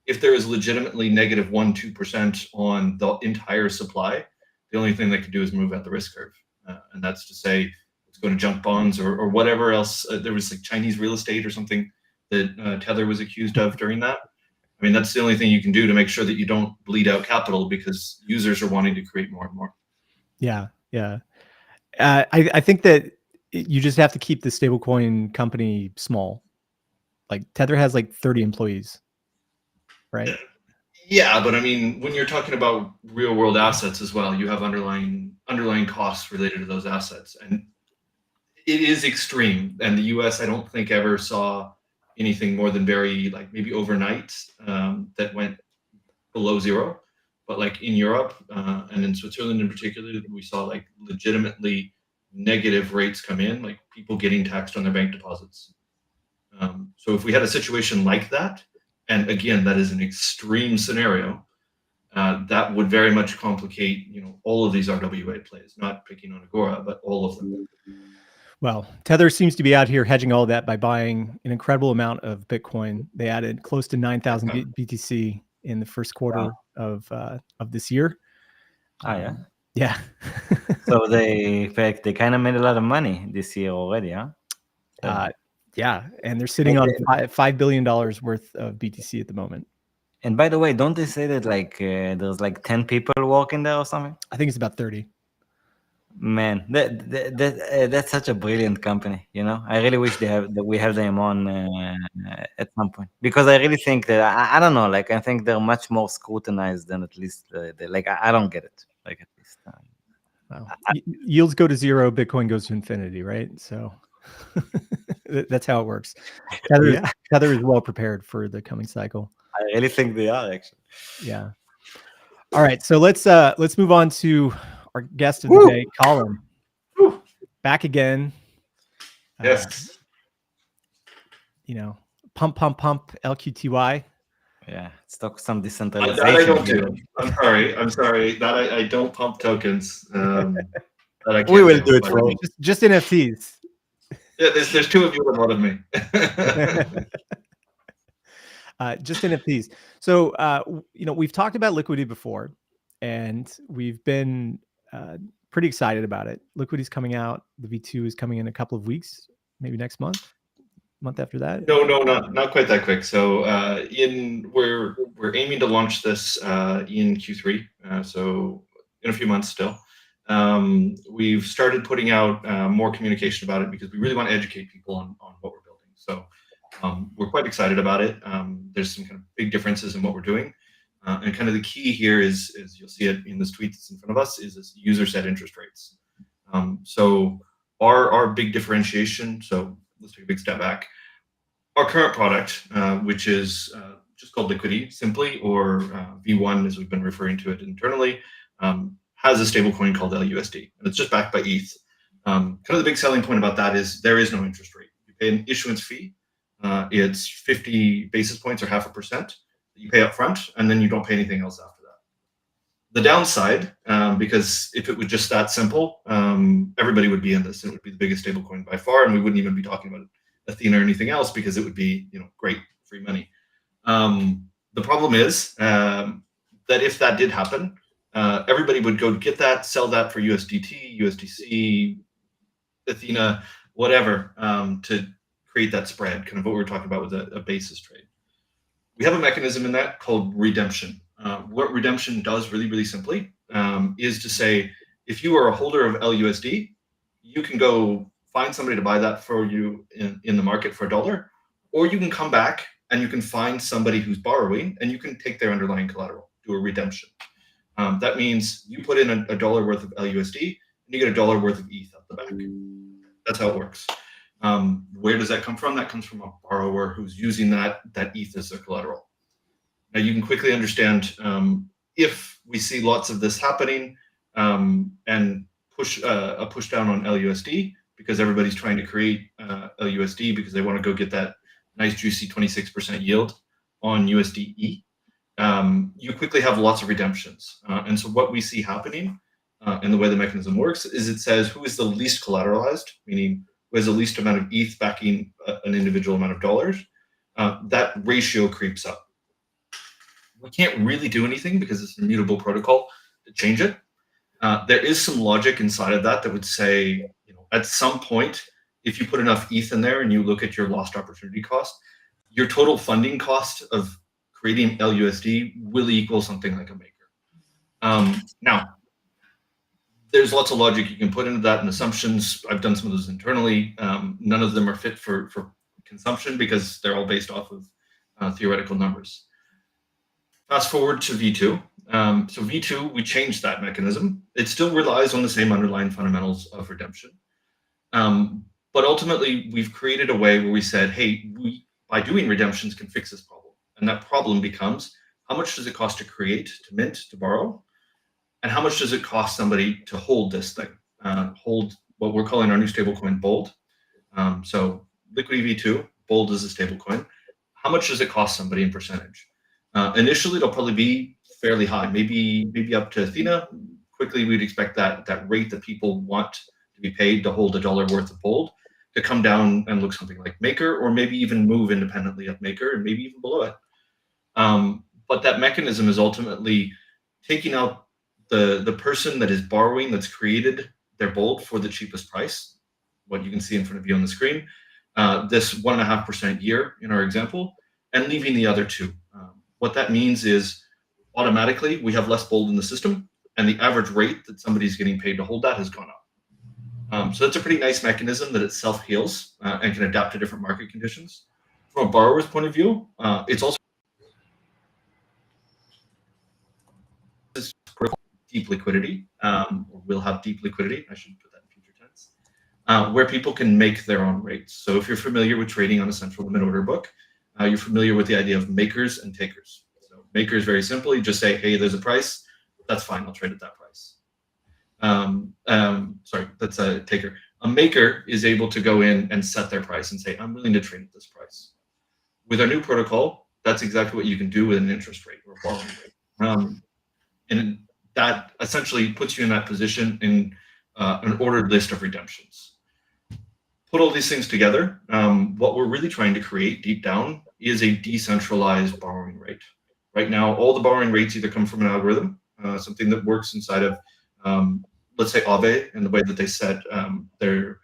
If there is legitimately negative 1-2% on the entire supply, the only thing they could do is move out the risk curve. And that's to say, it's going to junk bonds or whatever else. There was like Chinese real estate or something that Tether was accused of during that. I mean, that's the only thing you can do to make sure that you don't bleed out capital because users are wanting to create more and more. Yeah. I think that you just have to keep the stablecoin company small. Like Tether has like 30 employees. Right. Yeah, but I mean, when you're talking about real world assets as well, you have underlying costs related to those assets, and it is extreme. And the U.S., I don't think ever saw anything more than very like maybe overnight that went below zero. But like in Europe and in Switzerland in particular, we saw like legitimately negative rates come in, like people getting taxed on their bank deposits. So if we had a situation like that. And again, that is an extreme scenario. that would very much complicate, all of these RWA plays, not picking on Agora, but all of them. Well, Tether seems to be out here hedging all that by buying an incredible amount of Bitcoin. They added close to 9,000 BTC in the first quarter of this year. Yeah. Yeah. So they kind of made a lot of money this year already, huh? Yeah, and they're sitting on $5 billion worth of BTC at the moment. And by the way, don't they say that there's 10 people working there or something? I think it's about 30. Man, that's such a brilliant company. I really wish that we have them on at some point, because I really think that I don't know. I think they're much more scrutinized than at least I don't get it. At least. Wow. Yields go to zero, Bitcoin goes to infinity, right? So that's how it works. Tether is well prepared for the coming cycle. I really think they are, actually. Yeah. All right, so let's move on to our guest of the day, Colin. Back again. Yes. Pump, LQTY. Yeah, it's some decentralization. That I don't do. I'm sorry. That I don't pump tokens. That I can't we will do it for you. Just NFTs. Yeah, there's two of you and one of me. Just NFTs. So, we've talked about Liquity before, and we've been pretty excited about it. Liquity's coming out. The V2 is coming in a couple of weeks, maybe next month after that. No, not quite that quick. So, we're aiming to launch this in Q3. So in a few months still. We've started putting out more communication about it because we really want to educate people on what we're building. So we're quite excited about it. There's some kind of big differences in what we're doing. And kind of the key here is you'll see it in this tweet that's in front of us, is this user set interest rates. So our big differentiation, so let's take a big step back. Our current product, which is just called Liquity simply, or V1 as we've been referring to it internally, has a stablecoin called LUSD, and it's just backed by ETH. Kind of the big selling point about that is there is no interest rate. You pay an issuance fee. It's 50 basis points or 0.5% that you pay up front, and then you don't pay anything else after that. The downside, because if it was just that simple, everybody would be in this. It would be the biggest stablecoin by far, and we wouldn't even be talking about Athena or anything else, because it would be great free money. The problem is that if that did happen, everybody would go get that, sell that for USDT, USDC, Athena, whatever, to create that spread, kind of what we were talking about with a basis trade. We have a mechanism in that called redemption. What redemption does really, really simply is to say, if you are a holder of LUSD, you can go find somebody to buy that for you in the market for $1, or you can come back and you can find somebody who's borrowing and you can take their underlying collateral, do a redemption. That means you put in $1 worth of LUSD and you get $1 worth of ETH at the back. That's how it works. Where does that come from? That comes from a borrower who's using that ETH as their collateral. Now you can quickly understand if we see lots of this happening and a push down on LUSD, because everybody's trying to create LUSD because they want to go get that nice juicy 26% yield on USDE. You quickly have lots of redemptions. And so what we see happening and the way the mechanism works is it says who is the least collateralized, meaning who has the least amount of ETH backing an individual amount of dollars. That ratio creeps up. We can't really do anything because it's an immutable protocol to change it. There is some logic inside of that would say, at some point, if you put enough ETH in there and you look at your lost opportunity cost, your total funding cost of creating LUSD will equal something like a maker. Now, there's lots of logic you can put into that and assumptions. I've done some of those internally. None of them are fit for consumption because they're all based off of theoretical numbers. Fast forward to V2. So V2, we changed that mechanism. It still relies on the same underlying fundamentals of redemption. But ultimately, we've created a way where we said, hey, we, by doing redemptions, can fix this problem. And that problem becomes, how much does it cost to create, to mint, to borrow? And how much does it cost somebody to hold this thing, hold what we're calling our new stablecoin, Bold? So Liquity V2, Bold is a stablecoin. How much does it cost somebody in percentage? Initially, it'll probably be fairly high, maybe up to Athena. Quickly, we'd expect that rate that people want to be paid to hold $1 worth of gold to come down and look something like Maker, or maybe even move independently of Maker, and maybe even below it. But that mechanism is ultimately taking out the person that is borrowing, that's created their gold for the cheapest price, what you can see in front of you on the screen, this 1.5% year in our example, and leaving the other two. What that means is automatically we have less gold in the system, and the average rate that somebody's getting paid to hold that has gone up. So that's a pretty nice mechanism that it self-heals and can adapt to different market conditions. From a borrower's point of view, it's also deep liquidity, or will have deep liquidity. I should put that in future tense, where people can make their own rates. So if you're familiar with trading on a central limit order book, you're familiar with the idea of makers and takers. So makers, very simply, you just say, hey, there's a price. That's fine. I'll trade at that price. Sorry, that's a taker. A maker is able to go in and set their price and say, I'm willing to trade at this price. With our new protocol, that's exactly what you can do with an interest rate or a borrowing rate. And that essentially puts you in that position in an ordered list of redemptions. Put all these things together, what we're really trying to create deep down is a decentralized borrowing rate. Right now, all the borrowing rates either come from an algorithm, something that works inside of, let's say, Aave, and the way that they set their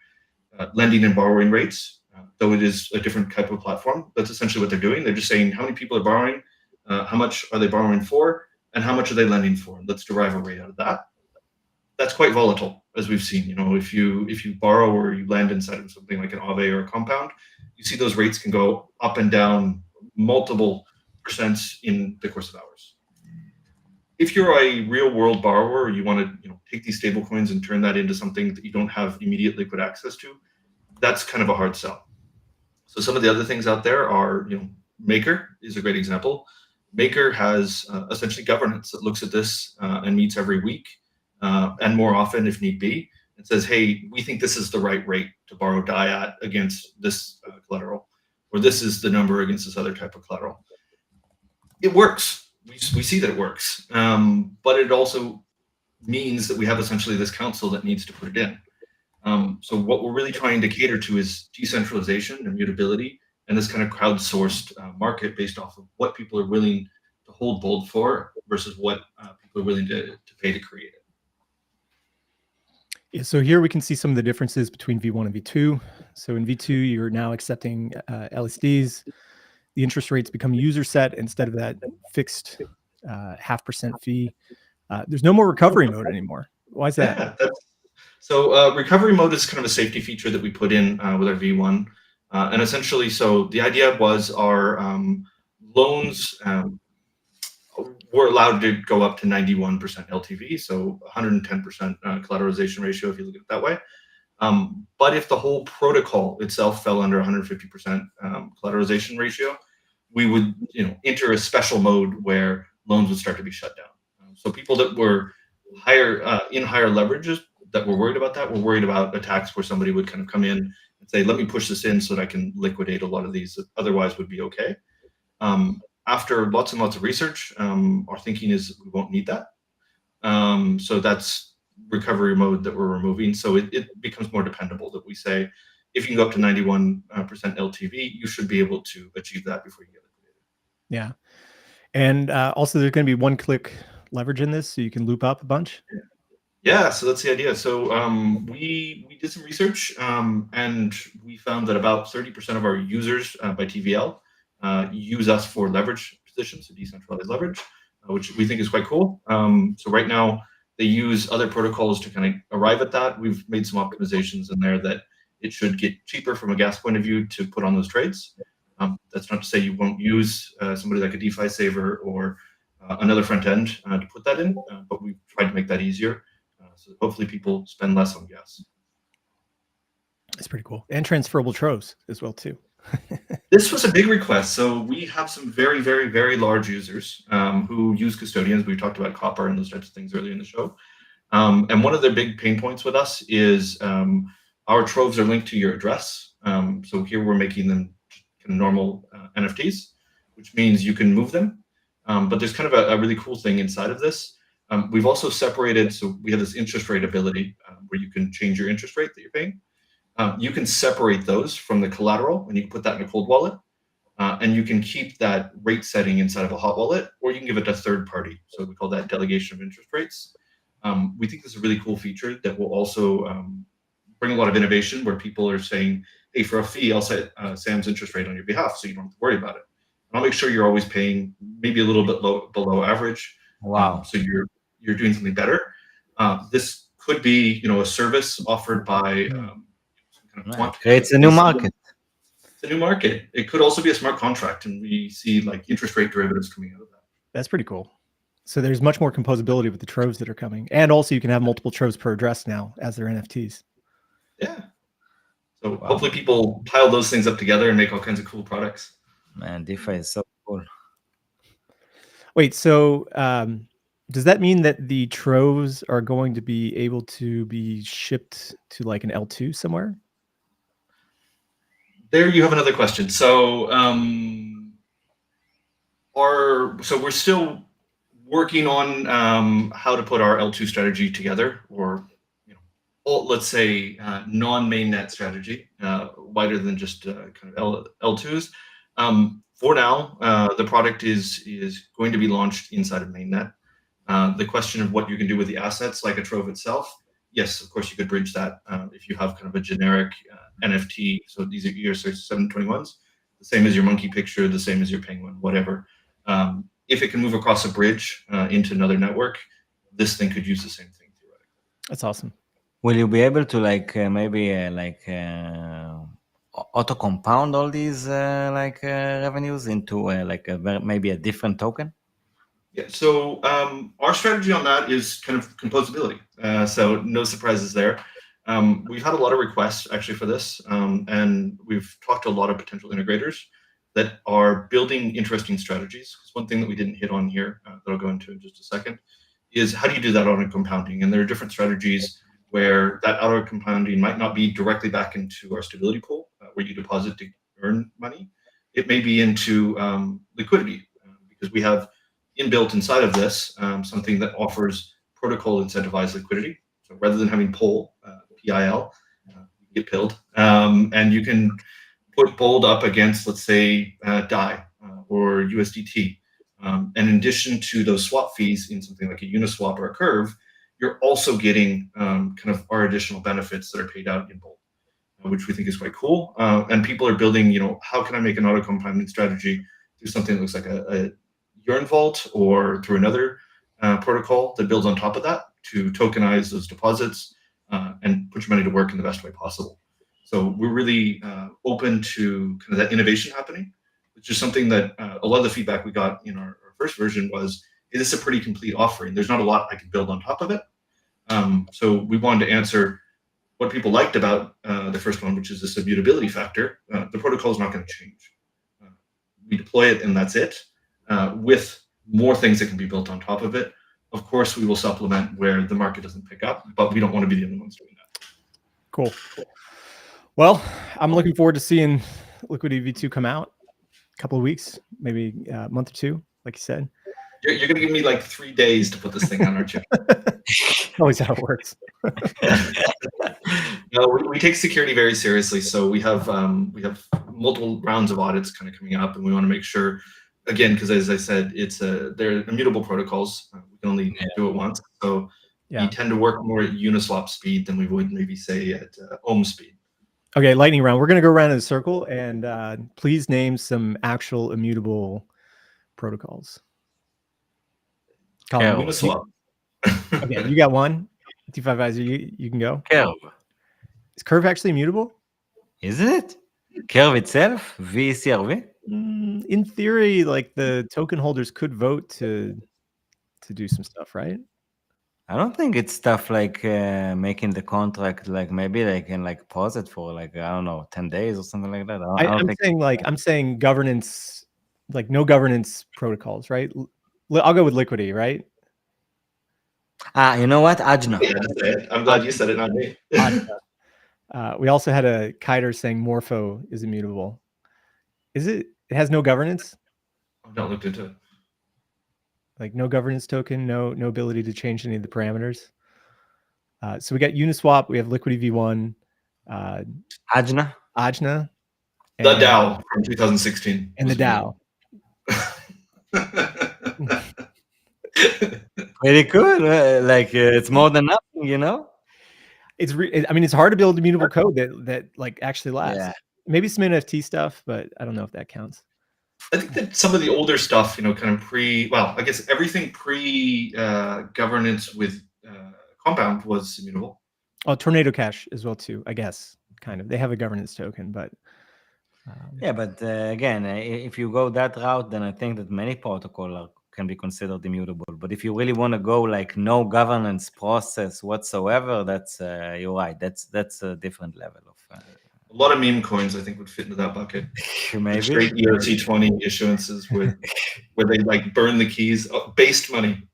lending and borrowing rates, though it is a different type of platform. That's essentially what they're doing. They're just saying how many people are borrowing, how much are they borrowing for, and how much are they lending for. Let's derive a rate out of that. That's quite volatile, as we've seen. You know, if you borrow or you lend inside of something like an Aave or a compound, you see those rates can go up and down multiple percents in the course of hours. If you're a real world borrower, or you want to take these stable coins and turn that into something that you don't have immediate liquid access to, that's kind of a hard sell. So some of the other things out there are, Maker is a great example. Maker has essentially governance that looks at this and meets every week, and more often if need be, and says, hey, we think this is the right rate to borrow DAI at against this collateral, or this is the number against this other type of collateral. It works. We see that it works, but it also means that we have essentially this council that needs to put it in. So what we're really trying to cater to is decentralization, immutability, and this kind of crowdsourced market based off of what people are willing to hold gold for versus what people are willing to pay to create it. Yeah, so here we can see some of the differences between V1 and V2. So in V2, you're now accepting LSDs. The interest rates become user set instead of that fixed 0.5% fee. There's no more recovery mode anymore. Why is that? Yeah, so recovery mode is kind of a safety feature that we put in with our V1. And essentially, so the idea was our loans were allowed to go up to 91% LTV, so 110% collateralization ratio, if you look at it that way. But if the whole protocol itself fell under 150% collateralization ratio, we would enter a special mode where loans would start to be shut down. So people that were higher leverages that were worried about that were worried about attacks where somebody would kind of come in and say, let me push this in so that I can liquidate a lot of these that otherwise would be okay. After lots and lots of research, our thinking is we won't need that. So that's recovery mode that we're removing. So it becomes more dependable that we say, if you can go up to 91% LTV, you should be able to achieve that before you get liquidated. Yeah. And also there's going to be one-click leverage in this, so you can loop up a bunch. Yeah, so that's the idea. So we did some research and we found that about 30% of our users by TVL use us for leverage positions, so decentralized leverage, which we think is quite cool. So right now they use other protocols to kind of arrive at that. We've made some optimizations in there that it should get cheaper from a gas point of view to put on those trades. That's not to say you won't use somebody like a DeFi saver or another front end to put that in, but we've tried to make that easier. So hopefully people spend less on gas. That's pretty cool. And transferable troves as well too. This was a big request. So we have some very, very, very large users who use custodians. We talked about copper and those types of things earlier in the show. And one of their big pain points with us is our troves are linked to your address. So here we're making them kind of normal NFTs, which means you can move them. But there's kind of a really cool thing inside of this. We've also separated, so we have this interest rate ability where you can change your interest rate that you're paying. You can separate those from the collateral, and you can put that in a cold wallet. And you can keep that rate setting inside of a hot wallet, or you can give it to a third party. So we call that delegation of interest rates. We think this is a really cool feature that will also bring a lot of innovation, where people are saying, hey, for a fee, I'll set Sam's interest rate on your behalf, so you don't have to worry about it. And I'll make sure you're always paying maybe a little bit below average. Wow. So you're doing something better. This could be, a service offered by Creates a new market. It's a new market. It could also be a smart contract, and we see like interest rate derivatives coming out of that. That's pretty cool. So there's much more composability with the troves that are coming, and also you can have multiple troves per address now as their NFTs. Yeah. So hopefully people pile those things up together and make all kinds of cool products. Man, DeFi is so cool. Wait, so does that mean that the troves are going to be able to be shipped to like an L2 somewhere? There you have another question. So we're still working on how to put our L2 strategy together, or let's say non-mainnet strategy, wider than just kind of L2s. For now, the product is going to be launched inside of mainnet. The question of what you can do with the assets, like a trove itself, yes, of course you could bridge that if you have kind of a generic NFT. So these are ERC 721s, the same as your monkey picture, the same as your penguin, whatever. If it can move across a bridge into another network, this thing could use the same thing theoretically. That's awesome. Will you be able to auto compound all these revenues into maybe a different token? Yeah, so our strategy on that is kind of composability. So no surprises there. We've had a lot of requests actually for this, and we've talked to a lot of potential integrators that are building interesting strategies. Because one thing that we didn't hit on here, that I'll go into in just a second, is how do you do that auto compounding? And there are different strategies where that auto compounding might not be directly back into our stability pool, where you deposit to earn money. It may be into liquidity, because we have inbuilt inside of this something that offers protocol incentivized liquidity. So rather than having POL, PIL, you get pilled, and you can put bold up against, let's say, DAI or USDT. And in addition to those swap fees in something like a Uniswap or a Curve, you're also getting kind of our additional benefits that are paid out in bold, which we think is quite cool. And people are building, how can I make an auto compounding strategy through something that looks like a Yearn Vault, or through another protocol that builds on top of that to tokenize those deposits and put your money to work in the best way possible. So we're really open to kind of that innovation happening, which is something that a lot of the feedback we got in our first version was, hey, this is a pretty complete offering. There's not a lot I can build on top of it. So we wanted to answer what people liked about the first one, which is this immutability factor. The protocol is not going to change. We deploy it and that's it, with more things that can be built on top of it. Of course, we will supplement where the market doesn't pick up, but we don't want to be the only ones doing that. Cool. Well, I'm looking forward to seeing Liquity V2 come out a couple of weeks, maybe a month or two, like you said. You're going to give me like 3 days to put this thing on our chip. Always how it works. No, we take security very seriously. So we have multiple rounds of audits kind of coming up, and we want to make sure, again, because as I said, they're immutable protocols. We can only do it once. So you tend to work more at Uniswap speed than we would maybe say at ohm speed. Okay, lightning round. We're going to go around in a circle, and please name some actual immutable protocols. Colin, Uniswap. Okay, you got one. DeFi Advisor, you can go. Curve. Is Curve actually immutable? Isn't it? Curve itself? VCRV? In theory, like the token holders could vote to do some stuff, right? I don't think it's stuff like making the contract, like maybe they can like pause it for like, I don't know, 10 days or something like that. I'm saying governance, like no governance protocols, right? I'll go with Liquity, right? You know what? Ajna. Yeah, I'm glad you said it, not me. We also had a kiter saying Morpho is immutable. Is it? It has no governance? I've not looked into it. like no governance token, no ability to change any of the parameters. So we got Uniswap, we have Liquity V1, Ajna. Ajna, The DAO from 2016. and the DAO. Pretty cool. Like it's more than nothing, you know. It's I mean, it's hard to build immutable code that like actually lasts. Yeah. Maybe some NFT stuff, but I don't know if that counts. I think that some of the older stuff, kind of I guess everything pre-governance with Compound was immutable. Oh, Tornado Cash as well too, I guess. Kind of. They have a governance token, but yeah, but again, if you go that route, then I think that many protocols can be considered immutable. But if you really want to go like no governance process whatsoever, that's you're right. That's a different level of. A lot of meme coins, I think, would fit into that bucket. Maybe straight ERC20 issuances where they like burn the keys, based money,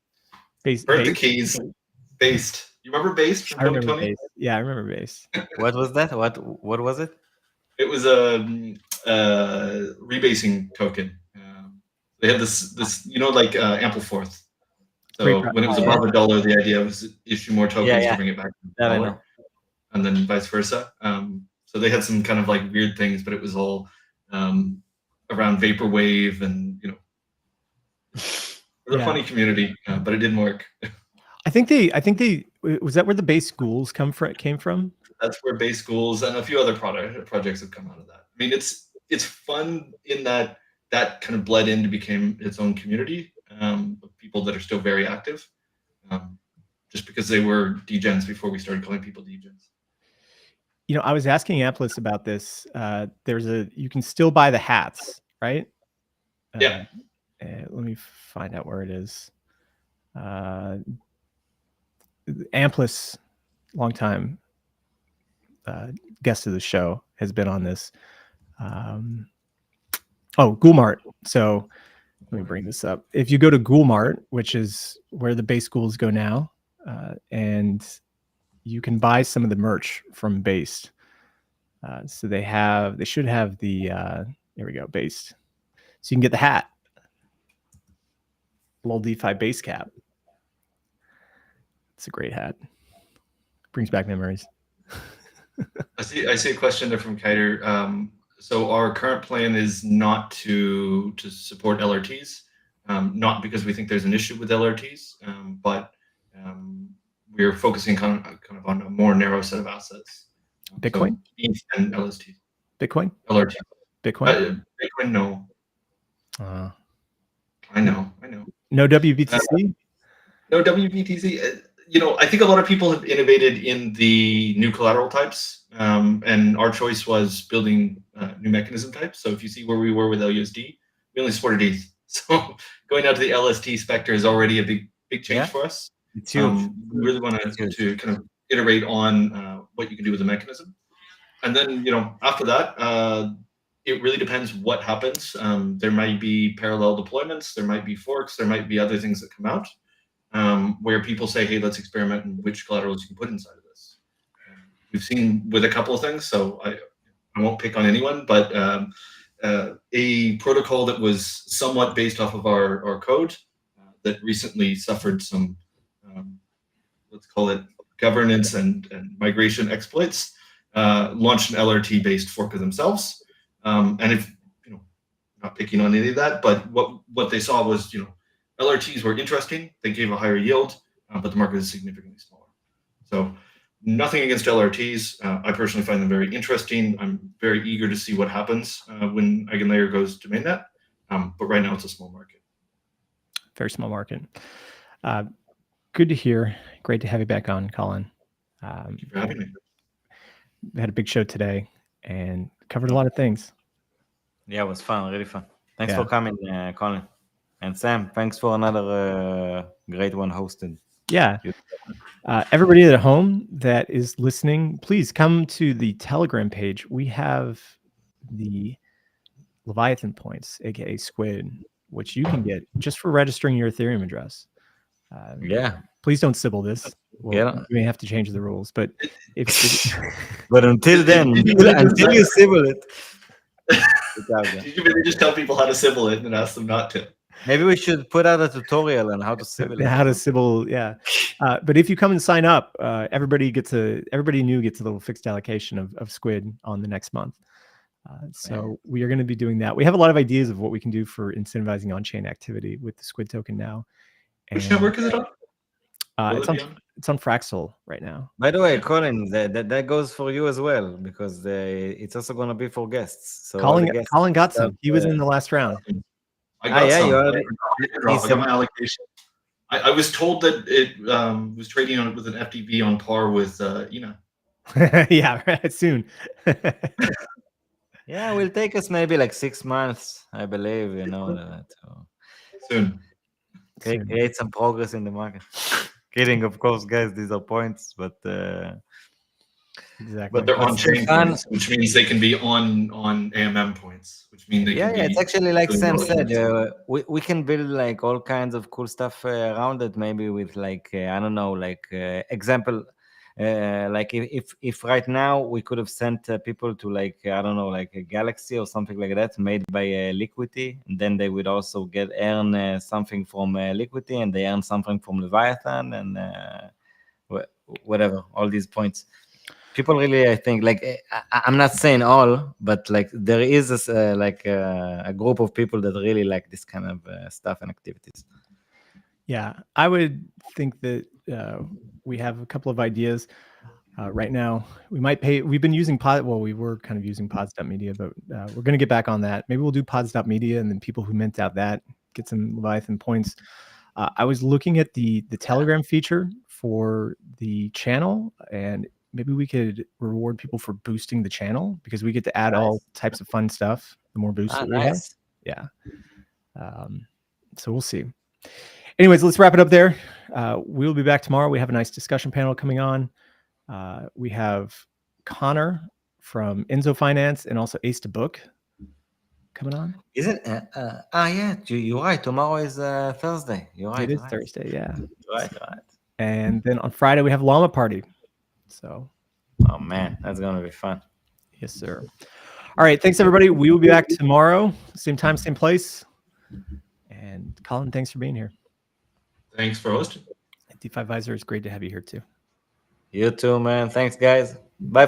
burn the keys, based. You remember based from 2020? Yeah, I remember based. What was that? What was it? It was a rebasing token. They had this like Ampleforth. So when it was above $1, the idea was issue more tokens to bring it back to $1, and then vice versa. So they had some kind of like weird things, but it was all around vaporwave, and it was a funny community, but it didn't work. I think they was that where the base schools came from. That's where base schools and a few other projects have come out of that. I mean, it's fun in that kind of bled in to become its own community of people that are still very active, just because they were degens before we started calling people degens. I was asking Amplis about this. You can still buy the hats, right? Yeah. Let me find out where it is. Amplis, long time guest of the show, has been on this. Ghoulmart. So let me bring this up. If you go to Ghoulmart, which is where the base schools go now, and you can buy some of the merch from Based. So they should have the here we go, Based. So you can get the hat. Lol DeFi base cap. It's a great hat. Brings back memories. I see a question there from Kiter. So our current plan is not to support LRTs, not because we think there's an issue with LRTs, but we're focusing kind of on a more narrow set of assets. Bitcoin? So ETH and LST. Bitcoin? LRT. Bitcoin? Bitcoin, no. I know. No WBTC? No WBTC. I think a lot of people have innovated in the new collateral types, and our choice was building new mechanism types. So if you see where we were with LUSD, we only supported ETH. So going out to the LST specter is already a big change for us. It's huge. We really want to kind of iterate on what you can do with the mechanism. And then, after that, it really depends what happens. There might be parallel deployments, there might be forks, there might be other things that come out where people say, hey, let's experiment in which collaterals you can put inside of this. We've seen with a couple of things, so I won't pick on anyone, but a protocol that was somewhat based off of our code that recently suffered some, let's call it governance and migration exploits, launched an LRT-based fork of themselves. And if, not picking on any of that, but what they saw was, LRTs were interesting. They gave a higher yield, but the market is significantly smaller. So nothing against LRTs. I personally find them very interesting. I'm very eager to see what happens when EigenLayer goes to mainnet. But right now it's a small market. Very small market. Good to hear. Great to have you back on, Colin. Thank you for having me. We had a big show today and covered a lot of things. Yeah, it was fun, really fun. Thanks for coming, Colin. And Sam, thanks for another great one hosted. Yeah. Everybody at home that is listening, please come to the Telegram page. We have the Leviathan Points, aka Squid, which you can get just for registering your Ethereum address. Please don't Sybil this. You may have to change the rules, but but until then, until you Sybil it. Did you really just tell people how to Sybil it and ask them not to? Maybe we should put out a tutorial on how to Sybil. How to Sybil, yeah. But if you come and sign up, everybody new gets a little fixed allocation of Squid on the next month. So we are going to be doing that. We have a lot of ideas of what we can do for incentivizing on-chain activity with the Squid token now. Which network is it on? It's on Fraxel right now. By the way, Colin, that goes for you as well, because it's also going to be for guests. So Colin got some. He was in the last round. I got some. I got my allocation. I was told that it was trading on with an FDV on par with Yeah, right, soon. Yeah, it will take us maybe like 6 months, I believe, soon. Create some progress in the market. Kidding, of course, guys, these are points, but exactly. But they're on-chain points, which means they can be on AMM points, which means they can be. It's actually like Sam said. We can build like all kinds of cool stuff around it. Maybe with like I don't know, like example. Like if right now we could have sent people to like I don't know, like a galaxy or something like that made by Liquity, and then they would also earn something from Liquity, and they earn something from Leviathan, and whatever, all these points. People really, I think, like I'm not saying all, but like there is a group of people that really like this kind of stuff and activities. Yeah, I would think that we have a couple of ideas right now. We might pay. We've been using we were kind of using pods.media, but we're going to get back on that. Maybe we'll do pods.media, and then people who mint out that get some Leviathan points. I was looking at the Telegram feature for the channel, and maybe we could reward people for boosting the channel because we get to add all types of fun stuff. The more boosts that we have. Yeah. So we'll see. Anyways, let's wrap it up there. We'll be back tomorrow. We have a nice discussion panel coming on. We have Connor from Enzo Finance and also Ace to Book coming on. Is it? Yeah, you're right. Tomorrow is Thursday. You're right. It is Thursday, yeah. Right. And then on Friday, we have Llama Party. So. Oh, man, that's going to be fun. Yes, sir. All right. Thanks, everybody. We will be back tomorrow. Same time, same place. And Colin, thanks for being here. Thanks for hosting. DeFi Advisoor, it's great to have you here too. You too, man. Thanks, guys. Bye.